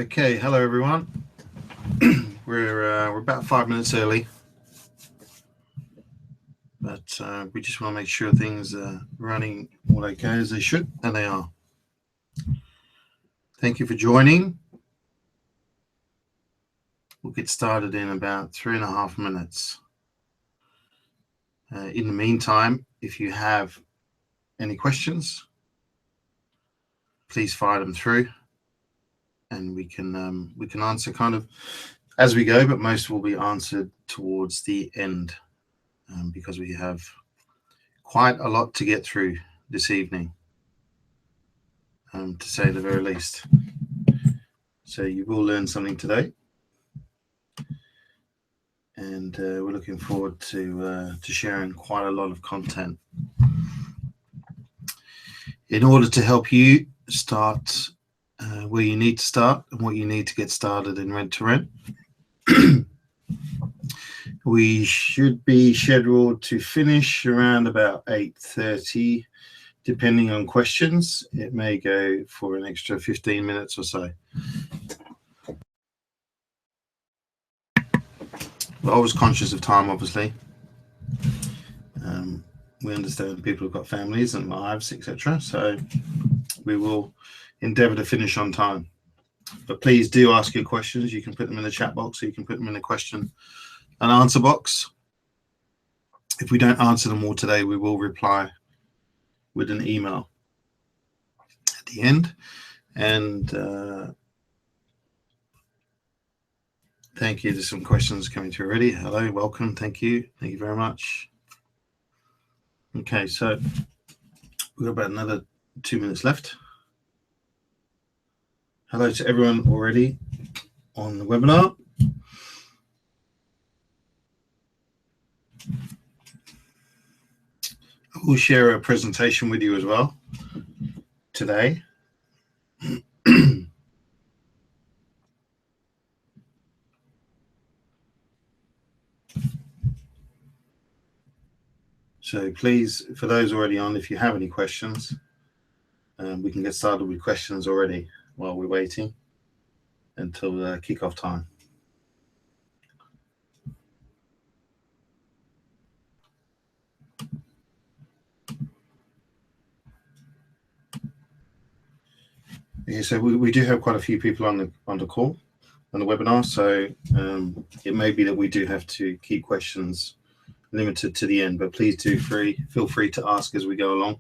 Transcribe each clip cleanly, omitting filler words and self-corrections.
Okay, hello everyone. We're about 5 minutes early, but we just want to make sure things are running all okay as they should, and they are. Thank you for joining. We'll get started in about 3.5 minutes. In the meantime, if you have any questions, please fire them through, and we can answer kind of as we go, but most will be answered towards the end because we have quite a lot to get through this evening, to say the very least. So you will learn something today, and we're looking forward to sharing quite a lot of content in order to help you start where you need to start and what you need to get started in rent to rent. We should be scheduled to finish around about 8:30, depending on questions. It may go for an extra 15 minutes or so. We're always conscious of time, obviously. We understand people have got families and lives, etc. So we will endeavour to finish on time. But please do ask your questions. You can put them in the chat box, or you can put them in the question and answer box. If we don't answer them all today, we will reply with an email at the end. And thank you. There's some questions coming through already. Hello, welcome. Thank you very much. Okay, so we've got about another 2 minutes left. Hello to everyone already on the webinar. I will share a presentation with you as well today. So please, for those already on, if you have any questions, we can get started with questions already while we're waiting until kick-off time. Yeah, so we do have quite a few people on the call, on the webinar, so it may be that we do have to keep questions limited to the end, but please do feel free to ask as we go along,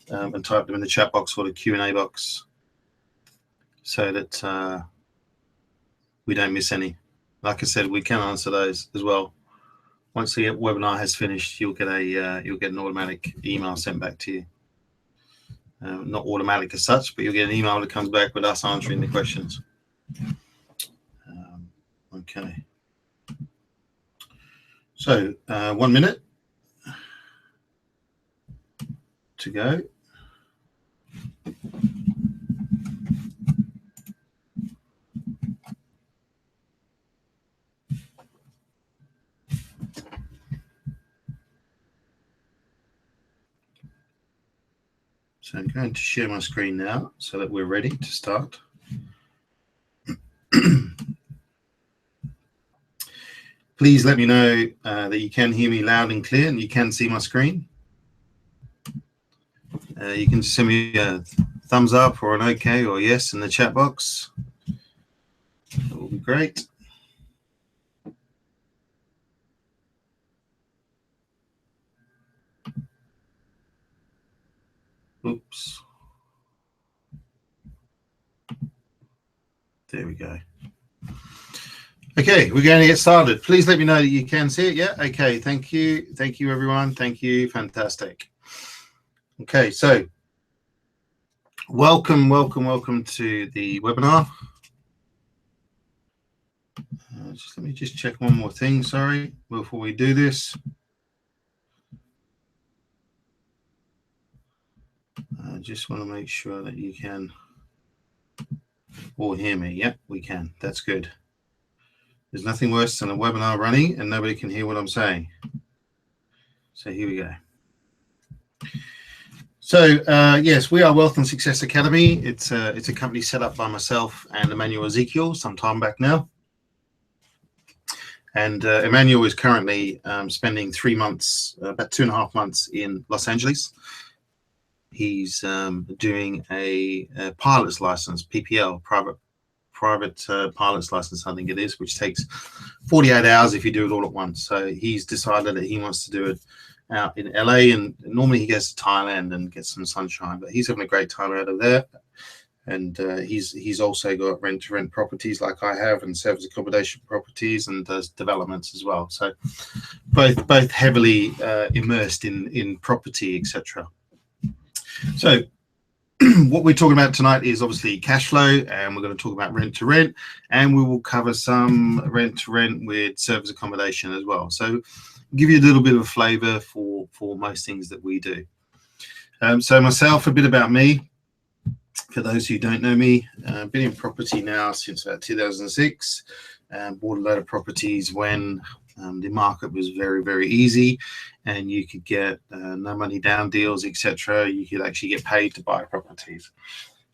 and type them in the chat box or the Q&A box so that we don't miss any. Like I said, we can answer those as well. Once the webinar has finished, you'll get an automatic email sent back to you. Not automatic as such, but you'll get an email that comes back with us answering the questions. Okay. So 1 minute to go. So I'm going to share my screen now so that we're ready to start. Please let me know that you can hear me loud and clear and you can see my screen. You can just send me a thumbs up or an okay or yes in the chat box. That will be great. Oops. There we go. Okay, we're going to get started. Please let me know that you can see it. Yeah, okay, thank you. Thank you, everyone. Thank you. Fantastic. Okay, so welcome to the webinar. Let me just check one more thing, sorry, before we do this. I just want to make sure that you can all hear me. Yep, we can. That's good. There's nothing worse than a webinar running and nobody can hear what I'm saying. So here we go. Yes, we are Wealth and Success Academy. It's a company set up by myself and Emmanuel Ezekiel some time back now. And Emmanuel is currently spending 3 months, about 2.5 months in Los Angeles. He's doing a pilot's license, PPL, private pilot's license, I think it is, which takes 48 hours if you do it all at once. So he's decided that he wants to do it out in LA, and normally he goes to Thailand and gets some sunshine, but he's having a great time out of there. And he's also got rent-to-rent properties like I have, and service accommodation properties, and does developments as well. So both heavily immersed in property, etc. So what we're talking about tonight is obviously cash flow, and we're going to talk about rent-to-rent, and we will cover some rent-to-rent with service accommodation as well. So give you a little bit of a flavor for most things that we do. So myself, a bit about me. For those who don't know me, I've been in property now since about 2006. Bought a lot of properties when the market was very, very easy, and you could get no money down deals, etc. You could actually get paid to buy properties.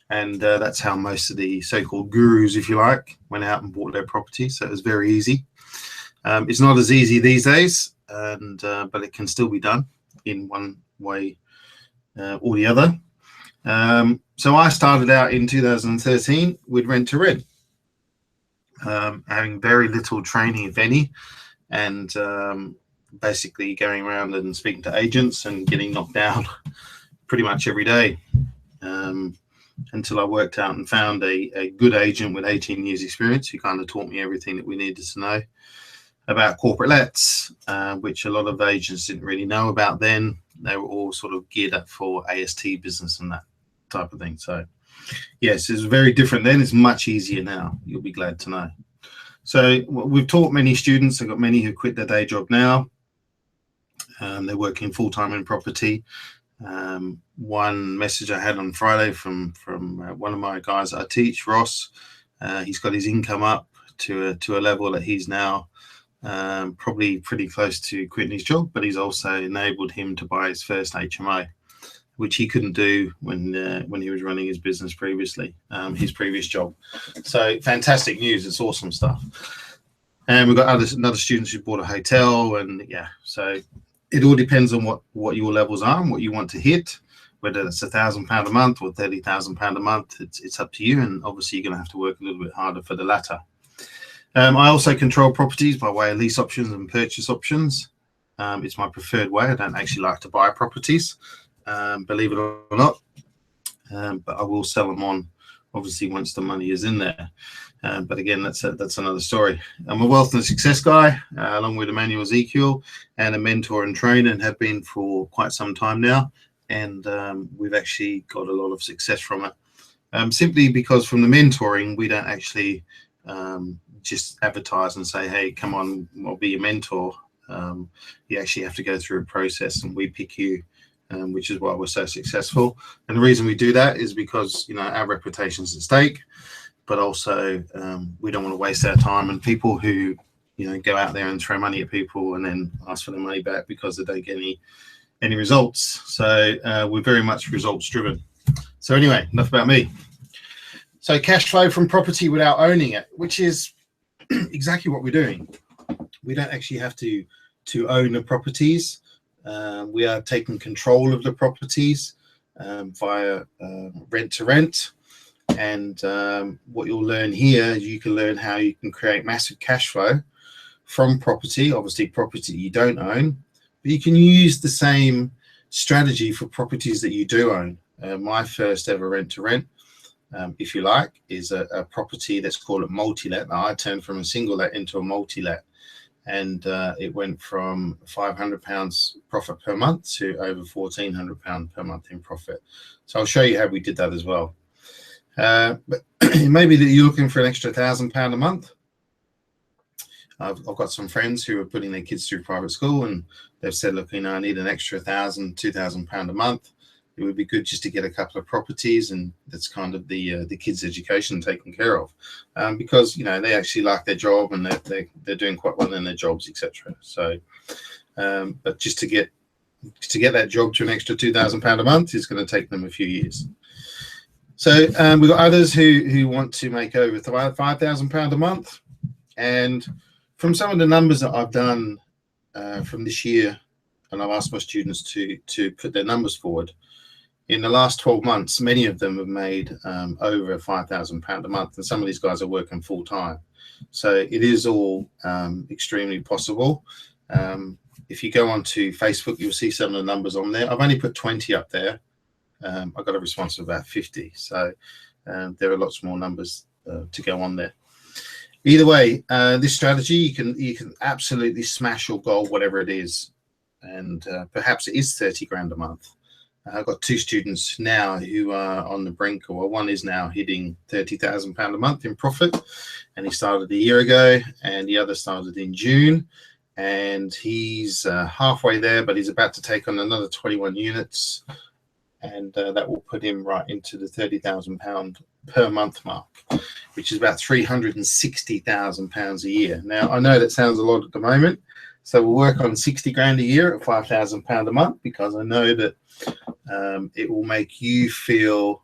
And that's how most of the so-called gurus, if you like, went out and bought their properties. So it was very easy. It's not as easy these days, and but it can still be done in one way or the other. So I started out in 2013 with rent-to-rent, having very little training, if any, and basically going around and speaking to agents and getting knocked down pretty much every day, until I worked out and found a good agent with 18 years experience who kind of taught me everything that we needed to know about corporate lets, which a lot of agents didn't really know about then. They were all sort of geared up for AST business and that type of thing. So yes, it's very different then. It's much easier now, you'll be glad to know. So we've taught many students. I've got many who quit their day job now. They're working full-time in property. One message I had on Friday from one of my guys that I teach, Ross, he's got his income up to a level that he's now probably pretty close to quitting his job, but he's also enabled him to buy his first HMO, which he couldn't do when he was running his business previously, his previous job. So fantastic news. It's awesome stuff. And we've got other students who bought a hotel, and yeah, so it all depends on what your levels are and what you want to hit, whether it's £1,000 a month or £30,000 a month. It's up to you, and obviously you're going to have to work a little bit harder for the latter. I also control properties by way of lease options and purchase options. It's my preferred way. I don't actually like to buy properties, believe it or not, but I will sell them on, obviously, once the money is in there. But again, that's another story. I'm a wealth and success guy, along with Emmanuel Ezekiel, and a mentor and trainer, and have been for quite some time now. And we've actually got a lot of success from it, simply because from the mentoring, we don't actually just advertise and say, hey, come on, I'll be your mentor. You actually have to go through a process, and we pick you, which is why we're so successful. And the reason we do that is because, you know, our reputation's at stake, but also we don't want to waste our time. And people who, you know, go out there and throw money at people and then ask for their money back because they don't get any results. So we're very much results driven. So anyway, enough about me. So cash flow from property without owning it, which is exactly what we're doing. We don't actually have to own the properties. We are taking control of the properties via rent-to-rent. And what you'll learn here is you can learn how you can create massive cash flow from property, obviously property you don't own, but you can use the same strategy for properties that you do own. My first ever rent-to-rent, if you like, is a property that's called a multi-let. Now, I turned from a single let into a multi-let, and it went from £500 profit per month to over £1,400 per month in profit. So I'll show you how we did that as well. But maybe that you're looking for an extra £1,000 a month. I've got some friends who are putting their kids through private school, and they've said, look, you know, I need an extra £1,000, £2,000 a month. It would be good just to get a couple of properties, and that's kind of the kids' education taken care of, because, you know, they actually like their job and they're doing quite well in their jobs, etc. So, but just to get to get that job to an extra £2,000 a month is going to take them a few years. So we've got others who want to make over £5,000 a month. And from some of the numbers that I've done from this year, and I've asked my students to put their numbers forward, in the last 12 months, many of them have made over £5,000 a month, and some of these guys are working full time. So it is all extremely possible. If you go onto Facebook, you'll see some of the numbers on there. I've only put 20 up there. I got a response of about 50. So there are lots more numbers to go on there. Either way, this strategy, you can absolutely smash your goal, whatever it is. And perhaps it is 30 grand a month. I've got 2 students now who are on the brink, or one is now hitting £30,000 a month in profit, and he started a year ago, and the other started in June, and he's halfway there, but he's about to take on another 21 units, and that will put him right into the £30,000 per month mark, which is about £360,000 a year. Now, I know that sounds a lot at the moment, so we'll work on 60 grand a year at £5,000 a month, because I know that it will make you feel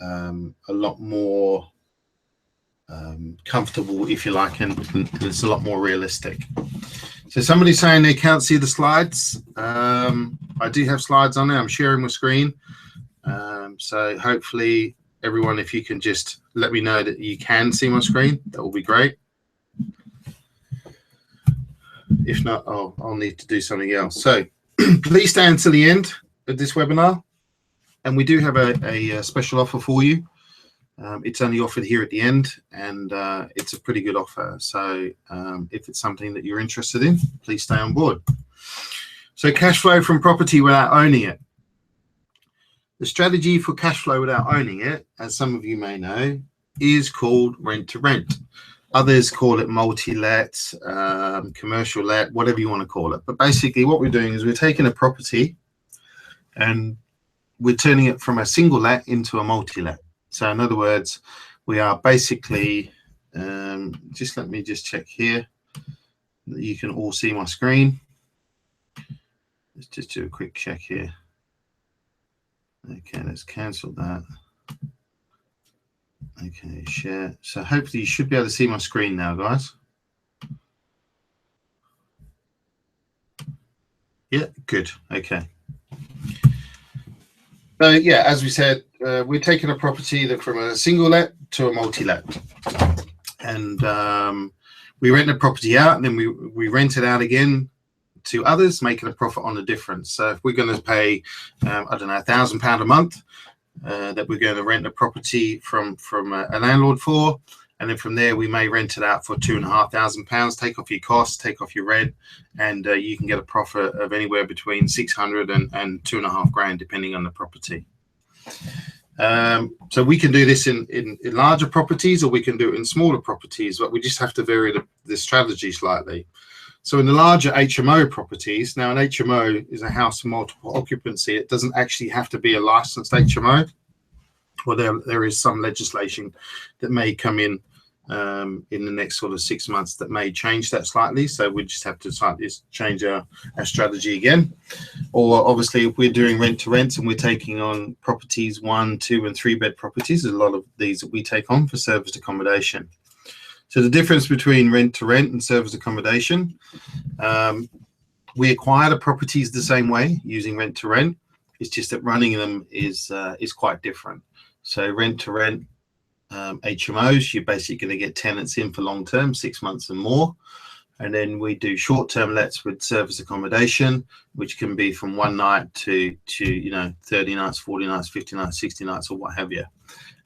a lot more comfortable, if you like, and it's a lot more realistic. So somebody's saying they can't see the slides. I do have slides on there. I'm sharing my screen. So hopefully everyone, if you can just let me know that you can see my screen, that will be great. If not, I'll need to do something else. So please stay until the end of this webinar, and we do have a special offer for you. It's only offered here at the end, and it's a pretty good offer. So if it's something that you're interested in, please stay on board. So cash flow from property without owning it. The strategy for cash flow without owning it, as some of you may know, is called rent to rent. Others call it multi-let, commercial let, whatever you want to call it. But basically what we're doing is we're taking a property and we're turning it from a single let into a multi-let. So in other words, we are basically, just let me just check here, that you can all see my screen. Let's just do a quick check here. Okay, let's cancel that. Okay, share. So hopefully you should be able to see my screen now, guys. Yeah, good. Okay. So yeah, as we said, we're taking a property that from a single let to a multi-let, and we rent the property out, and then we rent it out again to others, making a profit on the difference. So if we're going to pay, I don't know, £1,000 a month, that we're going to rent the property from a landlord for, and then from there we may rent it out for £2,500, take off your costs, take off your rent, and you can get a profit of anywhere between 600 and 2.5 grand, depending on the property. So we can do this in larger properties, or we can do it in smaller properties, but we just have to vary the strategy slightly. So in the larger HMO properties, now an HMO is a house of multiple occupancy. It doesn't actually have to be a licensed HMO. Well, there is some legislation that may come in the next sort of 6 months that may change that slightly. So we just have to slightly change our strategy again. Or obviously, if we're doing rent to rent and we're taking on properties, 1, 2, and 3 bed properties, there's a lot of these that we take on for serviced accommodation. So the difference between rent to rent and serviced accommodation, we acquire the properties the same way using rent to rent. It's just that running them is quite different. So rent to rent HMOs, you're basically going to get tenants in for long term, 6 months and more. And then we do short term lets with serviced accommodation, which can be from 1 night to 30 nights, 40 nights, 50 nights, 60 nights, or what have you.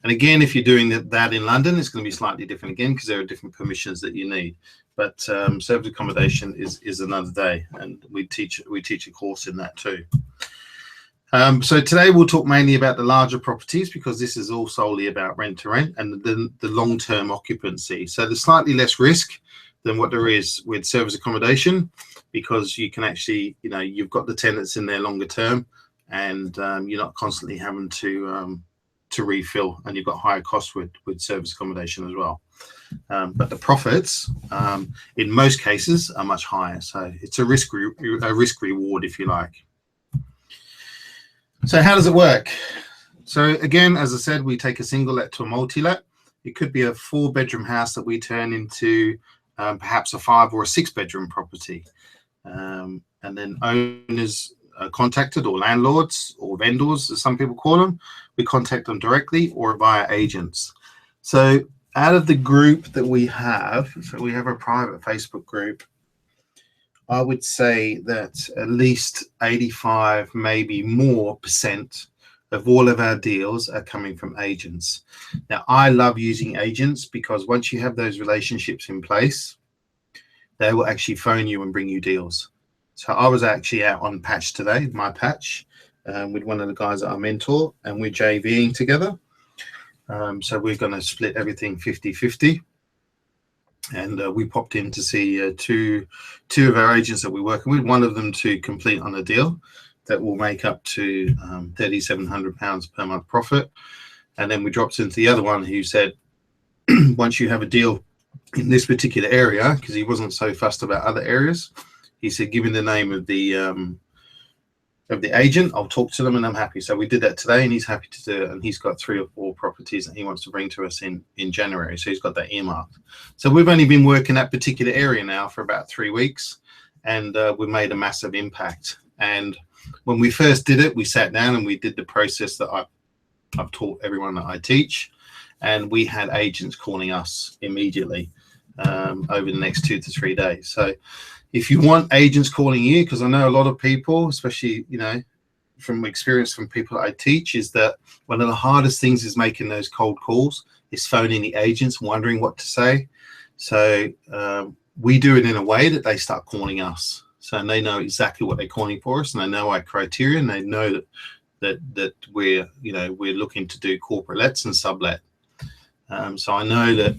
And again, if you're doing that in London, it's going to be slightly different again, because there are different permissions that you need. But serviced accommodation is another day, and we teach a course in that too. So today we'll talk mainly about the larger properties, because this is all solely about rent to rent and the long-term occupancy. So there's slightly less risk than what there is with serviced accommodation, because you can actually, you've got the tenants in there longer term, and you're not constantly having to to refill, and you've got higher costs with service accommodation as well. But the profits in most cases are much higher. So it's a risk reward, if you like. So how does it work? So again, as I said, we take a single let to a multi-let. It could be a 4-bedroom house that we turn into perhaps a 5 or a 6-bedroom property. And then owners are contacted, or landlords or vendors, as some people call them. We contact them directly or via agents. So out of the group that we have, so we have a private Facebook group, I would say that at least 85, maybe more % of all of our deals are coming from agents. Now, I love using agents because once you have those relationships in place, they will actually phone you and bring you deals. So I was actually out on patch today, my patch, with one of the guys that I mentor, and we're JVing together. So we're going to split everything 50-50. And we popped in to see two of our agents that we're working with, one of them to complete on a deal that will make up to £3,700 per month profit. And then we dropped into the other one who said, once you have a deal in this particular area, because he wasn't so fussed about other areas, he said, give me the name of the agent, I'll talk to them and I'm happy. So we did that today, and he's happy to do it. And he's got 3 or 4 properties that he wants to bring to us in January. So he's got that earmarked. So we've only been working that particular area now for about 3 weeks, and we've made a massive impact. And when we first did it, we sat down and we did the process that I've taught everyone that I teach. And we had agents calling us immediately over the next 2 to 3 days. So if you want agents calling you, because I know a lot of people, especially, you know, from experience from people that I teach, is that one of the hardest things is making those cold calls, is phoning the agents, wondering what to say. So we do it in a way that they start calling us. So they know exactly what they're calling for us, and they know our criteria, and they know that we're looking to do corporate lets and sublet. So I know that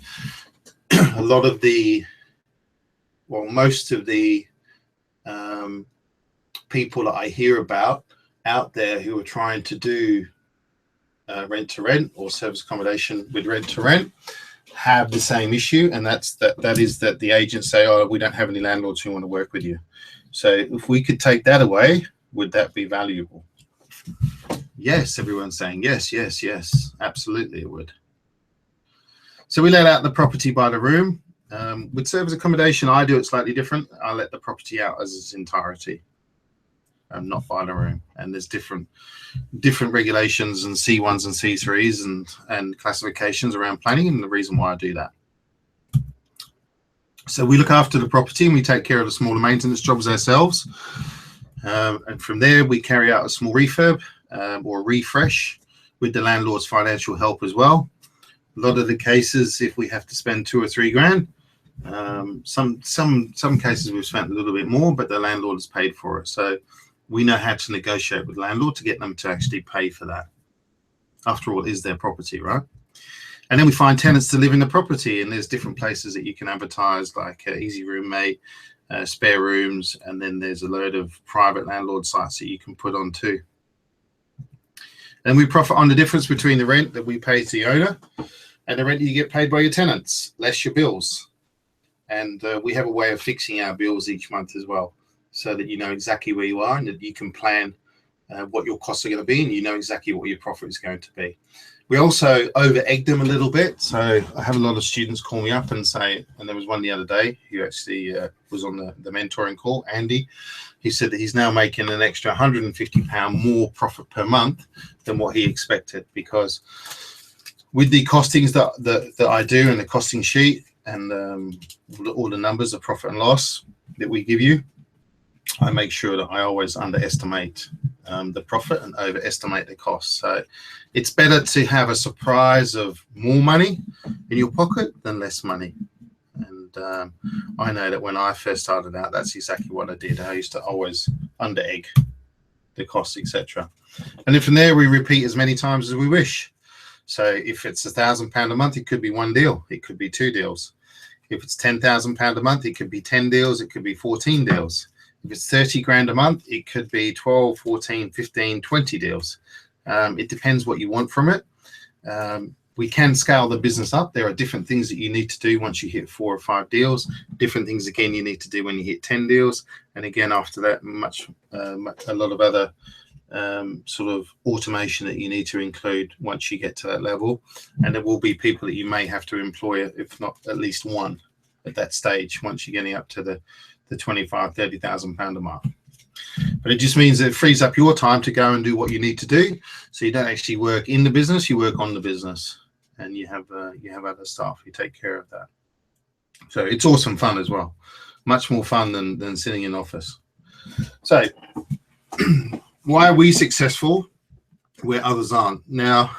a lot of most of the people that I hear about out there who are trying to do rent to rent or service accommodation with rent to rent have the same issue, and that is that the agents say, oh, we don't have any landlords who want to work with you. So if we could take that away, would that be valuable? Yes, everyone's saying yes, yes, yes, absolutely it would. So we let out the property by the room. With service accommodation, I do it slightly different. I let the property out as its entirety, not by the room. And there's different regulations and C1s and C3s and classifications around planning, and the reason why I do that. So we look after the property and we take care of the smaller maintenance jobs ourselves. And from there, we carry out a small refurb or refresh with the landlord's financial help as well. A lot of the cases, if we have to spend 2 or 3 grand, some cases we've spent a little bit more, but the landlord has paid for it. So we know how to negotiate with the landlord to get them to actually pay for that. After all, it is their property, right? And then we find tenants to live in the property, and there's different places that you can advertise, like Easy Roommate, spare rooms, and then there's a load of private landlord sites that you can put on too. And we profit on the difference between the rent that we pay to the owner and the rent that you get paid by your tenants, less your bills. And we have a way of fixing our bills each month as well, so that you know exactly where you are and that you can plan what your costs are going to be, and you know exactly what your profit is going to be. We also over-egg them a little bit. So I have a lot of students call me up and say, and there was one the other day who actually was on the mentoring call, Andy. He said that he's now making an extra £150 more profit per month than what he expected, because with the costings that I do and the costing sheet and all the numbers of profit and loss that we give you, I make sure that I always underestimate the profit and overestimate the cost. So it's better to have a surprise of more money in your pocket than less money. And I know that when I first started out, that's exactly what I did. I used to always under egg the costs, etc. And then from there, we repeat as many times as we wish. So if it's £1,000 a month, it could be 1 deal. It could be 2 deals. If it's £10,000 a month, it could be 10 deals. It could be 14 deals. If it's 30 grand a month, it could be 12, 14, 15, 20 deals. It depends what you want from it. We can scale the business up. There are different things that you need to do once you hit 4 or 5 deals. Different things again you need to do when you hit 10 deals, and again after that, a lot of other sort of automation that you need to include once you get to that level. And there will be people that you may have to employ, if not at least one, at that stage once you're getting up to the 25,000-30,000 pounder mark. But it just means that it frees up your time to go and do what you need to do, so you don't actually work in the business, you work on the business, and you have other staff who take care of that. So it's awesome fun as well, much more fun than sitting in office. So why are we successful where others aren't? Now,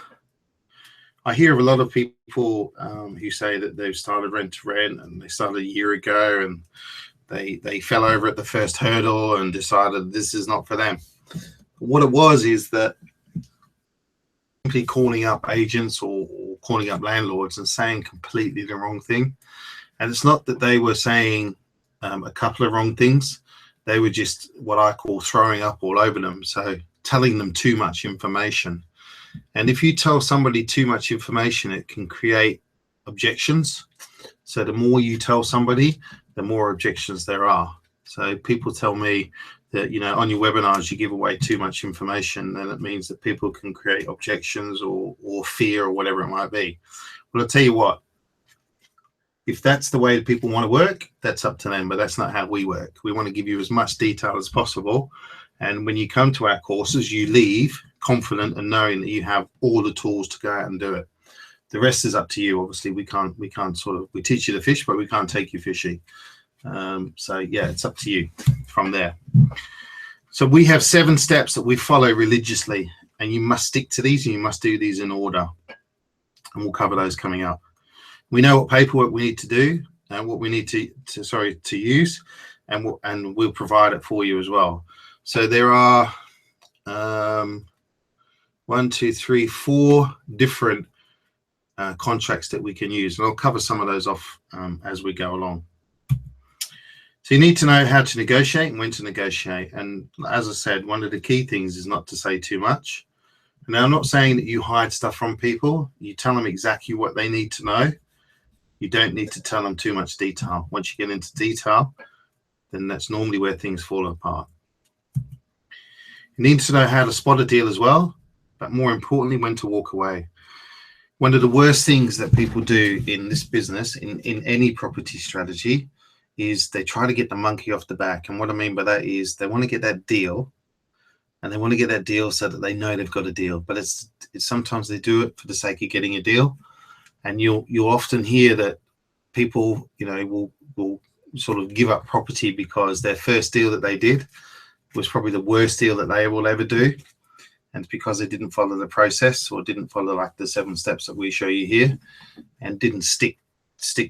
I hear of a lot of people who say that they've started rent to rent and they started a year ago and they fell over at the first hurdle and decided this is not for them. What it was is that simply calling up agents or calling up landlords and saying completely the wrong thing. And it's not that they were saying a couple of wrong things. They were just what I call throwing up all over them. So telling them too much information. And if you tell somebody too much information, it can create objections. So the more you tell somebody, the more objections there are. So people tell me that, you know, on your webinars, you give away too much information, and it means that people can create objections or fear or whatever it might be. Well, I'll tell you what, if that's the way that people want to work, that's up to them, but that's not how we work. We want to give you as much detail as possible. And when you come to our courses, you leave confident and knowing that you have all the tools to go out and do it. The rest is up to you. Obviously, we can't we teach you to fish, but we can't take you fishing. So yeah, it's up to you from there. So we have 7 steps that we follow religiously, and you must stick to these and you must do these in order. And we'll cover those coming up. We know what paperwork we need to do and what we need to use, and we'll provide it for you as well. So there are 1, 2, 3, 4 different contracts that we can use, and I'll cover some of those off as we go along. So you need to know how to negotiate and when to negotiate. And as I said, one of the key things is not to say too much. Now, I'm not saying that you hide stuff from people. You tell them exactly what they need to know. You don't need to tell them too much detail. Once you get into detail, then that's normally where things fall apart. You need to know how to spot a deal as well, but more importantly, when to walk away. One of the worst things that people do in this business, in any property strategy, is they try to get the monkey off the back. And what I mean by that is they want to get that deal, and they want to get that deal so that they know they've got a deal. But it's sometimes they do it for the sake of getting a deal. And you'll often hear that people, you know, will sort of give up property because their first deal that they did was probably the worst deal that they will ever do. And because they didn't follow the process or didn't follow like the 7 steps that we show you here, and didn't stick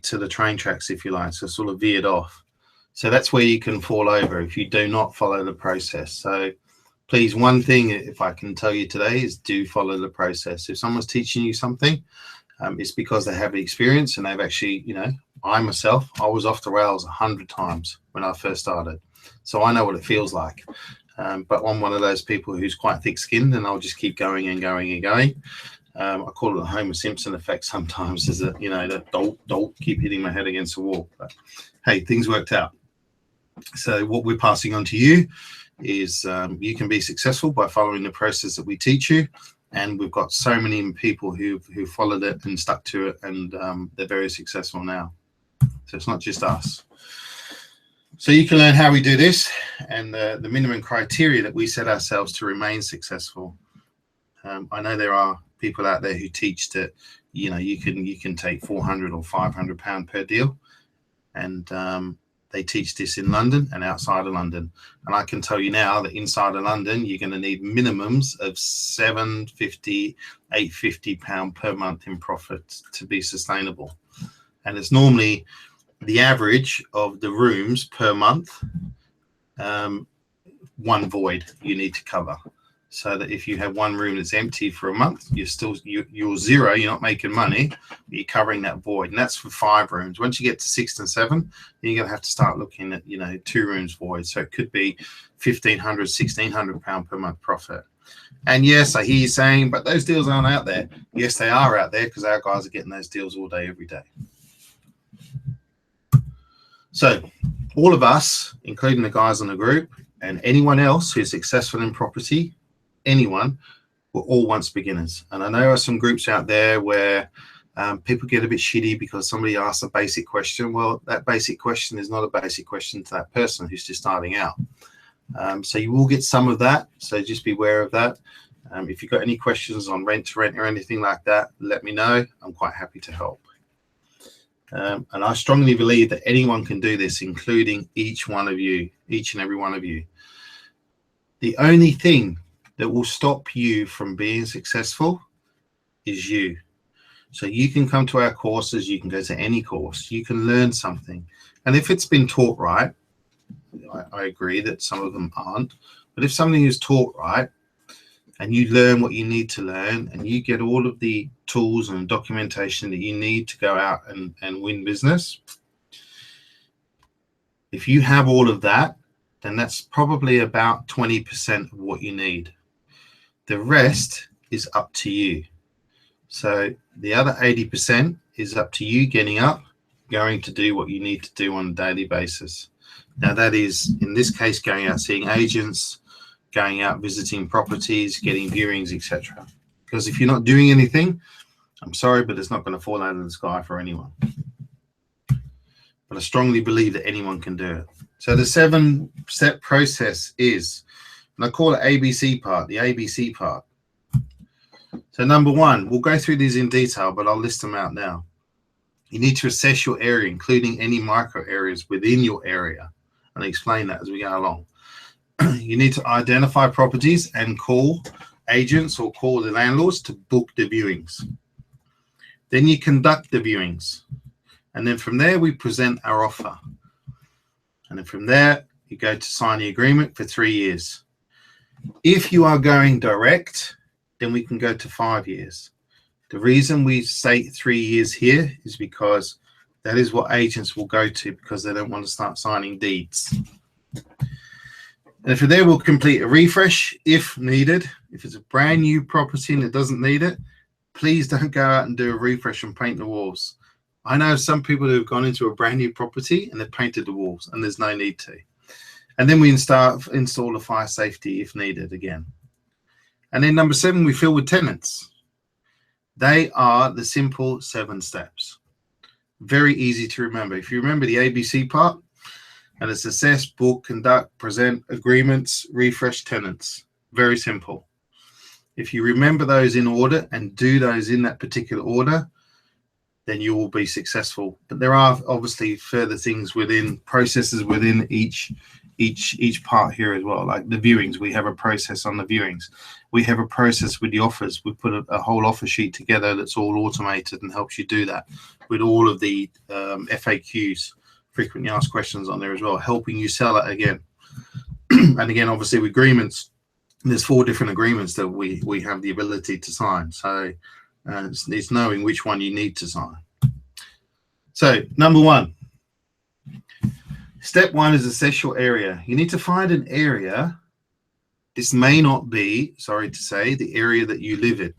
to the train tracks, if you like, so sort of veered off. So that's where you can fall over if you do not follow the process. So please, one thing, if I can tell you today, is do follow the process. If someone's teaching you something, it's because they have the experience and they've actually, you know, I myself, I was off the rails 100 times when I first started. So I know what it feels like. But I'm one of those people who's quite thick-skinned, and I'll just keep going and going and going. I call it the Homer Simpson effect sometimes, is that, you know, that dolt, keep hitting my head against the wall. But hey, things worked out. So what we're passing on to you is you can be successful by following the process that we teach you. And we've got so many people who followed it and stuck to it, and they're very successful now. So it's not just us. So you can learn how we do this and the minimum criteria that we set ourselves to remain successful. I know there are people out there who teach that, you know, you can take £400 or £500 per deal, and they teach this in London and outside of London. And I can tell you now that inside of London, you're going to need minimums of £750, £850 per month in profit to be sustainable. And it's normally the average of the rooms per month, 1 void you need to cover. So that if you have 1 room that's empty for a month, you're zero, you're not making money, but you're covering that void. And that's for 5 rooms. Once you get to 6 and 7, then you're going to have to start looking at, you know, 2 rooms void. So it could be £1,500, £1,600 per month profit. And yes, I hear you saying, but those deals aren't out there. Yes, they are out there because our guys are getting those deals all day, every day. So all of us, including the guys in the group and anyone else who's successful in property, anyone, we're all once beginners. And I know there are some groups out there where people get a bit shitty because somebody asks a basic question. Well, that basic question is not a basic question to that person who's just starting out. So you will get some of that. So just be aware of that. If you've got any questions on rent to rent or anything like that, let me know. I'm quite happy to help. And I strongly believe that anyone can do this, including each one of you, each and every one of you. The only thing that will stop you from being successful is you. So you can come to our courses, you can go to any course, you can learn something. And if it's been taught right, I agree that some of them aren't, but if something is taught right and you learn what you need to learn and you get all of the tools and documentation that you need to go out and win business, if you have all of that, then that's probably about 20% of what you need. The rest is up to you. So the other 80% is up to you getting up, going to do what you need to do on a daily basis. Now that is, in this case, going out seeing agents, going out visiting properties, getting viewings, etc. Because if you're not doing anything, I'm sorry, but it's not going to fall out of the sky for anyone. But I strongly believe that anyone can do it. So the 7-step process is, and I call it ABC part, the ABC part. So number 1, we'll go through these in detail, but I'll list them out now. You need to assess your area, including any micro areas within your area. And I'll explain that as we go along. You need to identify properties and call agents or call the landlords to book the viewings. Then you conduct the viewings. And then from there, we present our offer. And then from there, you go to sign the agreement for 3 years. If you are going direct, then we can go to 5 years. The reason we say 3 years here is because that is what agents will go to because they don't want to start signing deeds. And from there, we'll complete a refresh if needed. If it's a brand new property and it doesn't need it, please don't go out and do a refresh and paint the walls. I know some people who have gone into a brand new property and they've painted the walls and there's no need to. And then we install the fire safety if needed again. And then number 7, we fill with tenants. They are the simple 7 steps. Very easy to remember. If you remember the ABC part, and it's assess, book, conduct, present, agreements, refresh, tenants. Very simple. If you remember those in order and do those in that particular order, then you will be successful. But there are obviously further things within processes within each part here as well. Like the viewings, we have a process on the viewings. We have a process with the offers. We put a whole offer sheet together that's all automated and helps you do that with all of the FAQs, frequently asked questions on there as well, helping you sell it again. And again, obviously with agreements, there's 4 different agreements that we have the ability to sign. So it's knowing which one you need to sign. So number 1, step 1 is assess your area. You need to find an area. This may not be, sorry to say, the area that you live in,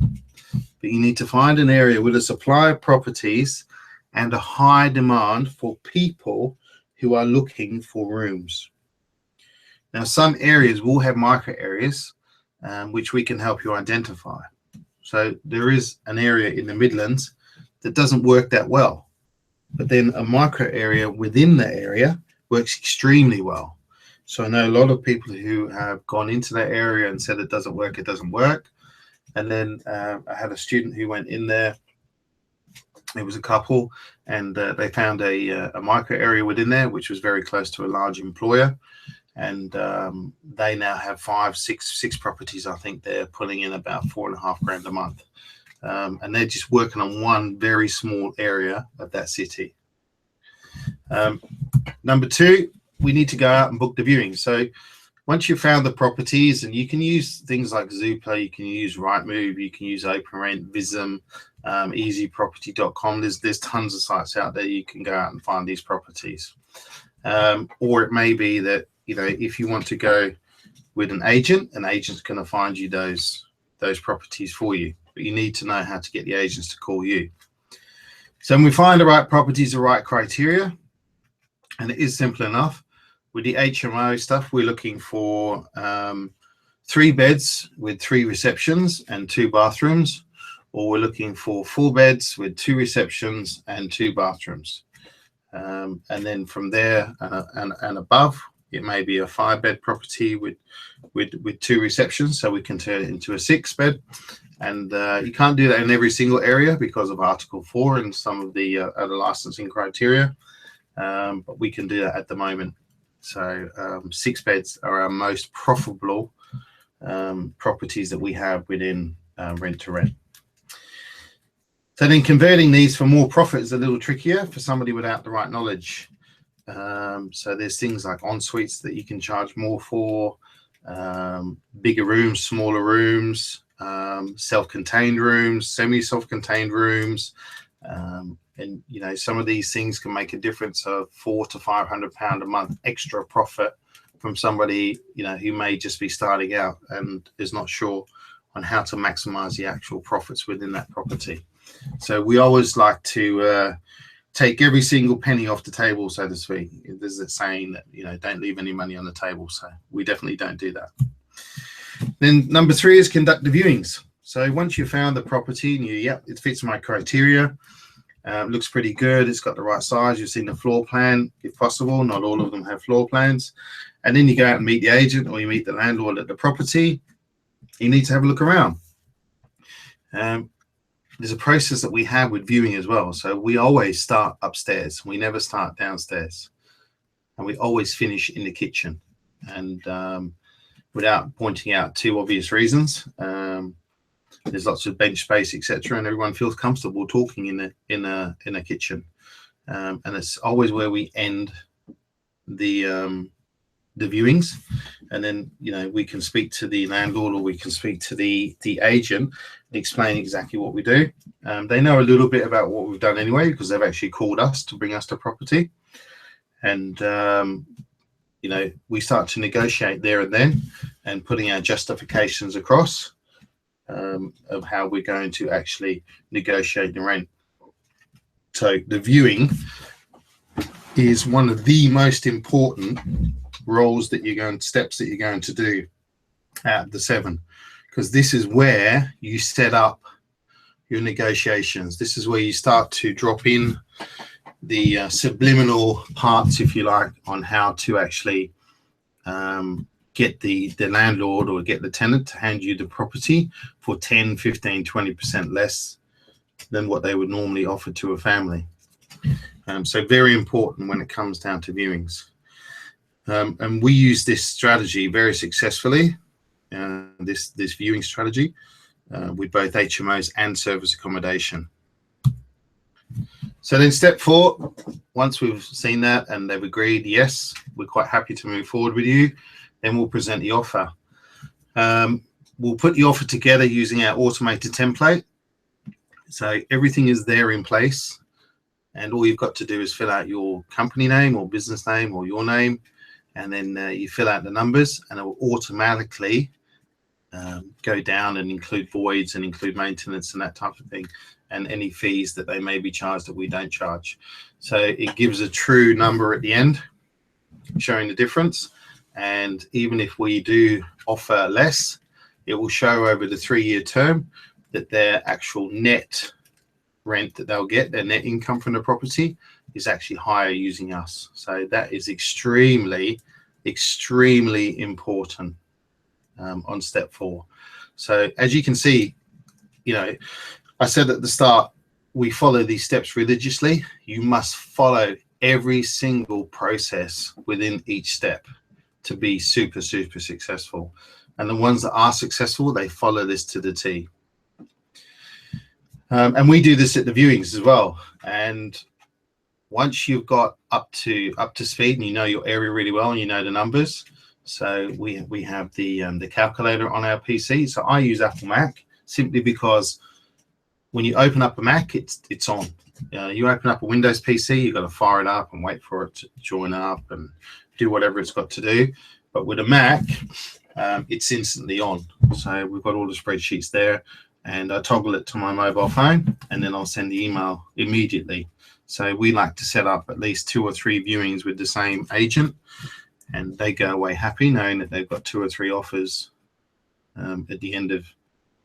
but you need to find an area with a supply of properties and a high demand for people who are looking for rooms. Now, some areas will have micro areas, which we can help you identify. So there is an area in the Midlands that doesn't work that well, but then a micro area within the area works extremely well. So I know a lot of people who have gone into that area and said it doesn't work. And then I had a student who went in there. It was a couple, and they found a micro area within there, which was very close to a large employer. And they now have 6 properties. I think they're pulling in about $4,500 a month. And they're just working on one very small area of that city. Number 2, we need to go out and book the viewing. So once you've found the properties, and you can use things like Zoopla, you can use Rightmove, you can use OpenRent, Vism, easyproperty.com. There's tons of sites out there you can go out and find these properties. Or it may be that, you know, if you want to go with an agent's going to find you those properties for you, but you need to know how to get the agents to call you. So when we find the right properties, the right criteria, and it is simple enough. With the HMO stuff, we're looking for 3 beds with 3 receptions and 2 bathrooms, or we're looking for 4 beds with 2 receptions and 2 bathrooms. And then from there and above, it may be a 5-bed property with 2 receptions, so we can turn it into a 6-bed. And you can't do that in every single area because of Article 4 and some of the other licensing criteria, but we can do that at the moment. So 6 beds are our most profitable properties that we have within rent to rent. So then converting these for more profit is a little trickier for somebody without the right knowledge. So there's things like en suites that you can charge more for, bigger rooms, smaller rooms, self-contained rooms, semi-self-contained rooms. And you know, some of these things can make a difference of £400 to £500 a month extra profit from somebody, you know, who may just be starting out and is not sure on how to maximize the actual profits within that property. So we always like to take every single penny off the table, so to speak. There's a saying that, you know, don't leave any money on the table. So we definitely don't do that. Then number 3 is conduct the viewings. So once you've found the property and it fits my criteria, looks pretty good, it's got the right size, you've seen the floor plan, if possible. Not all of them have floor plans. And then you go out and meet the agent, or you meet the landlord at the property. You need to have a look around. There's a process that we have with viewing as well. So we always start upstairs. We never start downstairs. And we always finish in the kitchen. And without pointing out 2 obvious reasons, there's lots of bench space, etc., and everyone feels comfortable talking in a kitchen. And it's always where we end the viewings, and then, you know, we can speak to the landlord, or we can speak to the agent and explain exactly what we do. They know a little bit about what we've done anyway, because they've actually called us to bring us to property. And you know, we start to negotiate there and then, and putting our justifications across of how we're going to actually negotiate the rent. So the viewing is one of the most important steps that you're going to do out of the 7, because this is where you set up your negotiations. This is where you start to drop in the subliminal parts, if you like, on how to actually get the landlord or get the tenant to hand you the property for 10, 15, 20% less than what they would normally offer to a family. So very important when it comes down to viewings. And we use this strategy very successfully, this viewing strategy, with both HMOs and service accommodation. So then step 4, once we've seen that and they've agreed, yes, we're quite happy to move forward with you, then we'll present the offer. We'll put the offer together using our automated template. So everything is there in place, and all you've got to do is fill out your company name or business name or your name, and then you fill out the numbers, and it will automatically go down and include voids and include maintenance and that type of thing, and any fees that they may be charged that we don't charge. So it gives a true number at the end, showing the difference. And even if we do offer less, it will show over the 3-year term that their actual net rent that they'll get, their net income from the property, is actually higher using us. So that is extremely, extremely important on step 4. So as you can see, you know, I said at the start, we follow these steps religiously. You must follow every single process within each step to be super, super successful. And the ones that are successful, they follow this to the T. And we do this at the viewings as well. And once you've got up to speed and you know your area really well and you know the numbers, so we have the calculator on our PC. So I use Apple Mac simply because when you open up a Mac, it's on. You open up a Windows PC, you've got to fire it up and wait for it to join up and do whatever it's got to do. But with a Mac, it's instantly on. So we've got all the spreadsheets there, and I toggle it to my mobile phone, and then I'll send the email immediately. So we like to set up at least 2 or 3 viewings with the same agent, and they go away happy knowing that they've got 2 or 3 offers at the end of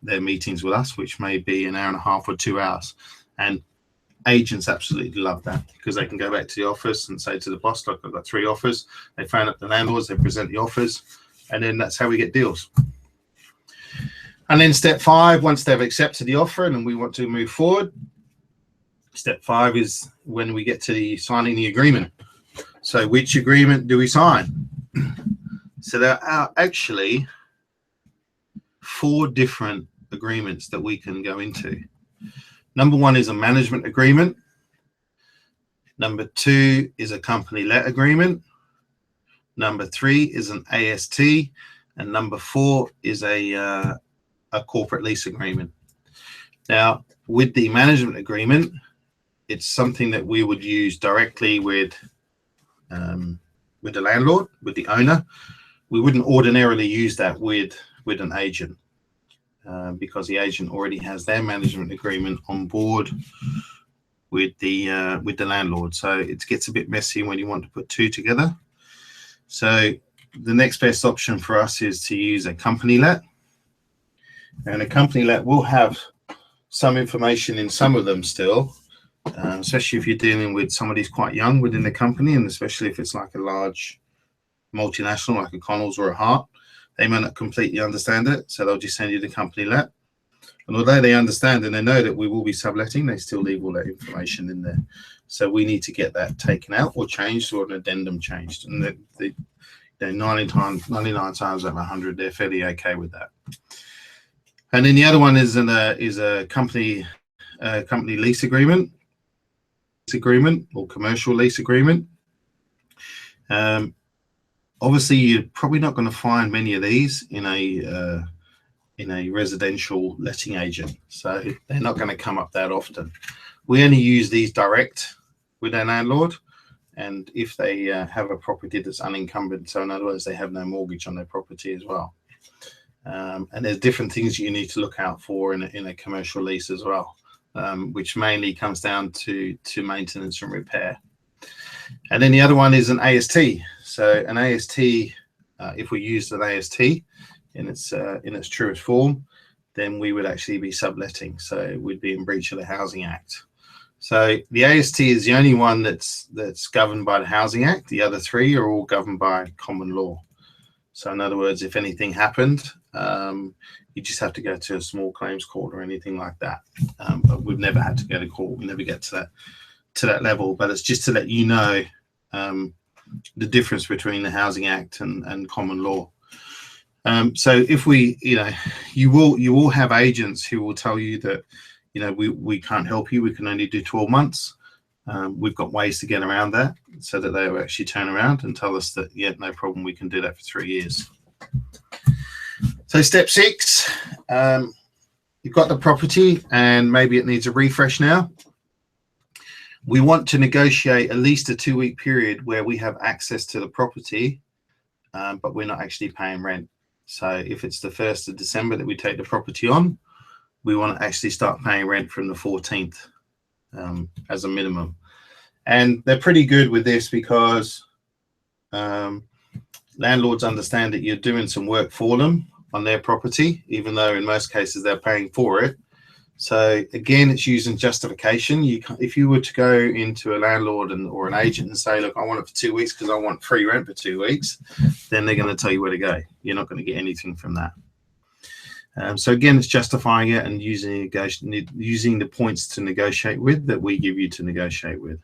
their meetings with us, which may be an hour and a half or 2 hours. And agents absolutely love that, because they can go back to the office and say to the boss, look, I've got 3 offers. They phone up the landlords, they present the offers, and then that's how we get deals. And then step 5, once they've accepted the offer and we want to move forward, step 5 is when we get to the signing the agreement. So which agreement do we sign? So there are actually 4 different agreements that we can go into. Number 1 is a management agreement. Number 2 is a company let agreement. Number 3 is an AST, and number 4 is a corporate lease agreement. Now, with the management agreement, it's something that we would use directly with the landlord, with the owner. We wouldn't ordinarily use that with an agent because the agent already has their management agreement on board with the landlord. So it gets a bit messy when you want to put 2 together. So the next best option for us is to use a company let. And a company let will have some information in some of them still, especially if you're dealing with somebody who's quite young within the company, and especially if it's like a large multinational like a Connells or a Hart. They may not completely understand it, so they'll just send you the company let. And although they understand and they know that we will be subletting, they still leave all that information in there. So we need to get that taken out or changed, or an addendum changed. And 99 times out of 100, they're fairly okay with that. And then the other one is a company lease agreement, or commercial lease agreement. Obviously, you're probably not going to find many of these in a residential letting agent, so they're not going to come up that often. We only use these direct with our landlord, and if they have a property that's unencumbered, so in other words, they have no mortgage on their property as well. And there's different things you need to look out for in a commercial lease as well, which mainly comes down to maintenance and repair. And then the other one is an AST. So an AST, if we use an AST in its truest form, then we would actually be subletting. So we'd be in breach of the Housing Act. So the AST is the only one that's governed by the Housing Act. The other 3 are all governed by common law. So in other words, if anything happened, you just have to go to a small claims court or anything like that. But we've never had to go to court. We never get to that level. But it's just to let you know the difference between the Housing Act and common law. So if you will have agents who will tell you that, we can't help you. We can only do 12 months. We've got ways to get around that so that they will actually turn around and tell us that, yeah, no problem, we can do that for 3 years. So step 6, you've got the property and maybe it needs a refresh now. We want to negotiate at least a 2-week period where we have access to the property, but we're not actually paying rent. So if it's the 1st of December that we take the property on, we want to actually start paying rent from the 14th as a minimum. And they're pretty good with this because landlords understand that you're doing some work for them on their property, even though in most cases they're paying for it. So again, it's using justification. If you were to go into a landlord or an agent and say, look, I want it for 2 weeks because I want free rent for 2 weeks, then they're going to tell you where to go. You're not going to get anything from that. So again, it's justifying it and using the points to negotiate with that we give you to negotiate with.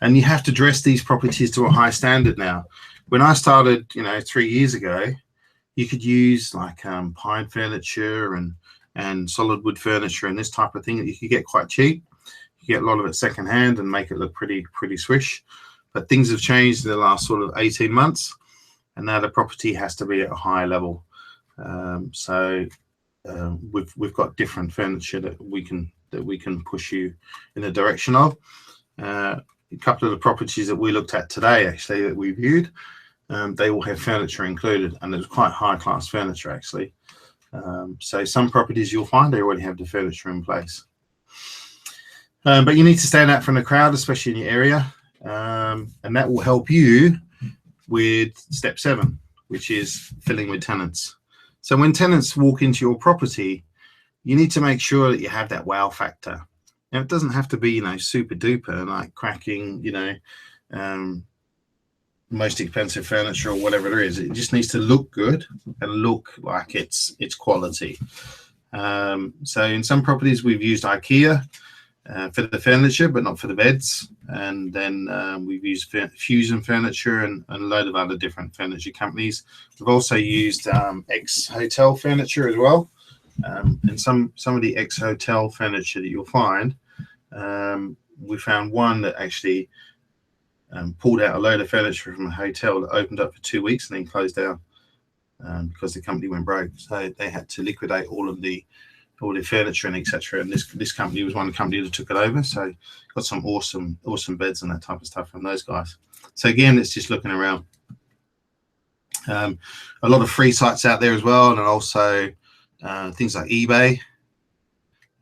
And you have to dress these properties to a high standard now. When I started, 3 years ago, you could use like pine furniture and solid wood furniture and this type of thing that you could get quite cheap. You get a lot of it secondhand and make it look pretty swish. But things have changed in the last sort of 18 months, and now the property has to be at a higher level. We've got different furniture that we can push you in the direction of. A couple of the properties that we looked at today, actually, that we viewed, they all have furniture included, and it's quite high class furniture actually. So some properties you'll find they already have the furniture in place. But you need to stand out from the crowd, especially in your area, and that will help you with step 7, which is filling with tenants. So when tenants walk into your property, you need to make sure that you have that wow factor. Now, it doesn't have to be, super duper, like cracking, most expensive furniture or whatever it is. It just needs to look good and look like it's quality. So in some properties we've used IKEA for the furniture, but not for the beds. And then we've used Fusion Furniture and a load of other different furniture companies. We've also used ex-hotel furniture as well. And some of the ex-hotel furniture that you'll find, we found one that actually pulled out a load of furniture from a hotel that opened up for 2 weeks and then closed down because the company went broke. So they had to liquidate all the furniture and etc. And this company was one company that took it over. So got some awesome beds and that type of stuff from those guys. So again, it's just looking around. A lot of free sites out there as well, and also things like eBay.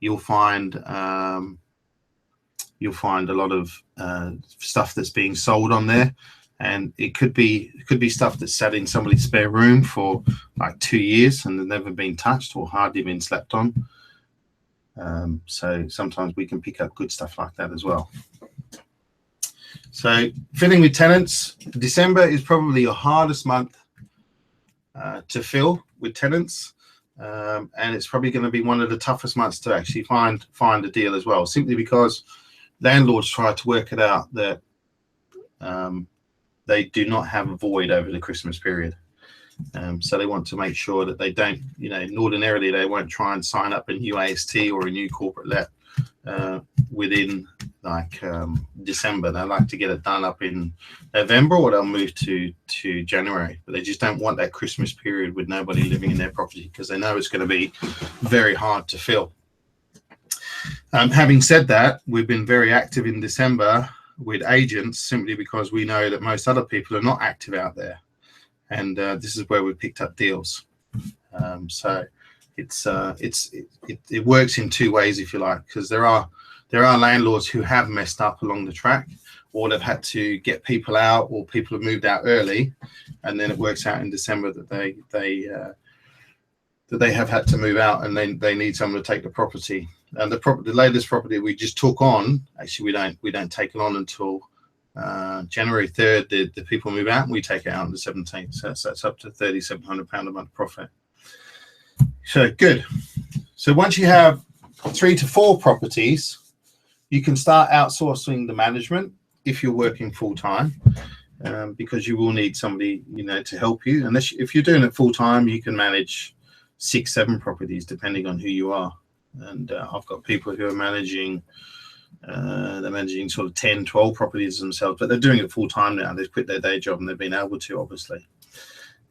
You'll find a lot of stuff that's being sold on there, and it could be stuff that's sat in somebody's spare room for like 2 years and they've never been touched or hardly been slept on. So sometimes we can pick up good stuff like that as well. So filling with tenants, December is probably your hardest month to fill with tenants, and it's probably going to be one of the toughest months to actually find a deal as well, simply because landlords try to work it out that they do not have a void over the Christmas period. So they want to make sure that they don't, ordinarily they won't try and sign up a new AST or a new corporate let within December. They like to get it done up in November, or they'll move to January. But they just don't want that Christmas period with nobody living in their property, because they know it's going to be very hard to fill. Having said that, we've been very active in December with agents, simply because we know that most other people are not active out there, and this is where we picked up deals. So it works in two ways, if you like, because there are landlords who have messed up along the track, or they've had to get people out, or people have moved out early, and then it works out in December that they have had to move out, and they need someone to take the property. And the latest property we just took on, actually we don't take it on until January 3rd. The people move out and we take it out on the 17th. So that's up to £3,700 a month profit. So good. So once you have 3 to 4 properties, you can start outsourcing the management if you're working full time, because you will need somebody to help you. And if you're doing it full time, you can manage 6-7 properties depending on who you are. And I've got people who are managing sort of 10-12 properties themselves, but they're doing it full time now. They've quit their day job and they've been able to, obviously.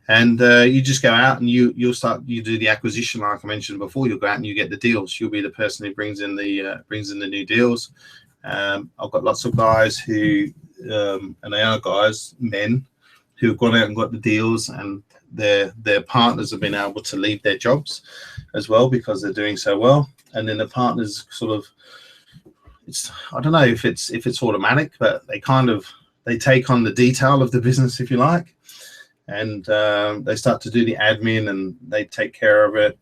And you just go out and you do the acquisition, like I mentioned before. You'll go out and you get the deals. You'll be the person who brings in the new deals. I've got lots of guys who, and they are guys, men, who have gone out and got the deals, and their partners have been able to leave their jobs as well because they're doing so well. And then the partners sort of, I don't know if it's automatic, but they take on the detail of the business, if you like, and they start to do the admin and they take care of it.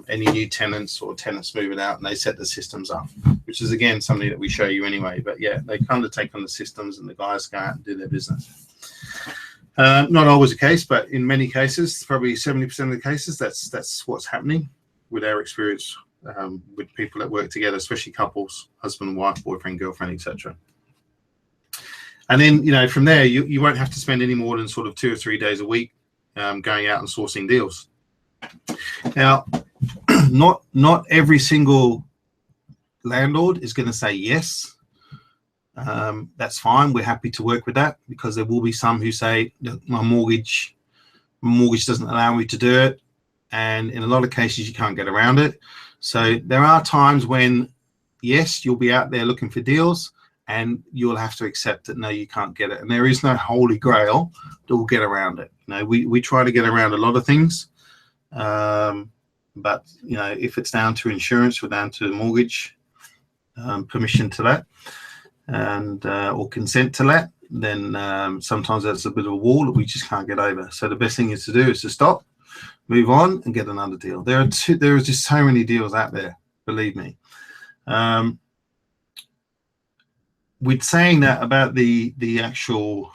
Any new tenants or tenants moving out, and they set the systems up, which is again something that we show you anyway. But yeah, they kind of take on the systems and the guys go out and do their business. Not always the case, but in many cases, probably 70% of the cases, that's what's happening with our experience with people that work together, especially couples, husband and wife, boyfriend, girlfriend, etc. And then, from there, you won't have to spend any more than sort of 2 or 3 days a week going out and sourcing deals. Now, not every single landlord is going to say yes. That's fine. We're happy to work with that, because there will be some who say, my mortgage doesn't allow me to do it. And in a lot of cases, you can't get around it. So there are times when, yes, you'll be out there looking for deals. and you'll have to accept that no, you can't get it, and there is no holy grail that will get around it. We try to get around a lot of things, but if it's down to insurance or down to mortgage permission to let and or consent to let, then sometimes there's a bit of a wall that we just can't get over. So the best thing is to do is to stop, move on, and get another deal. There are just so many deals out there, believe me. With saying that about the actual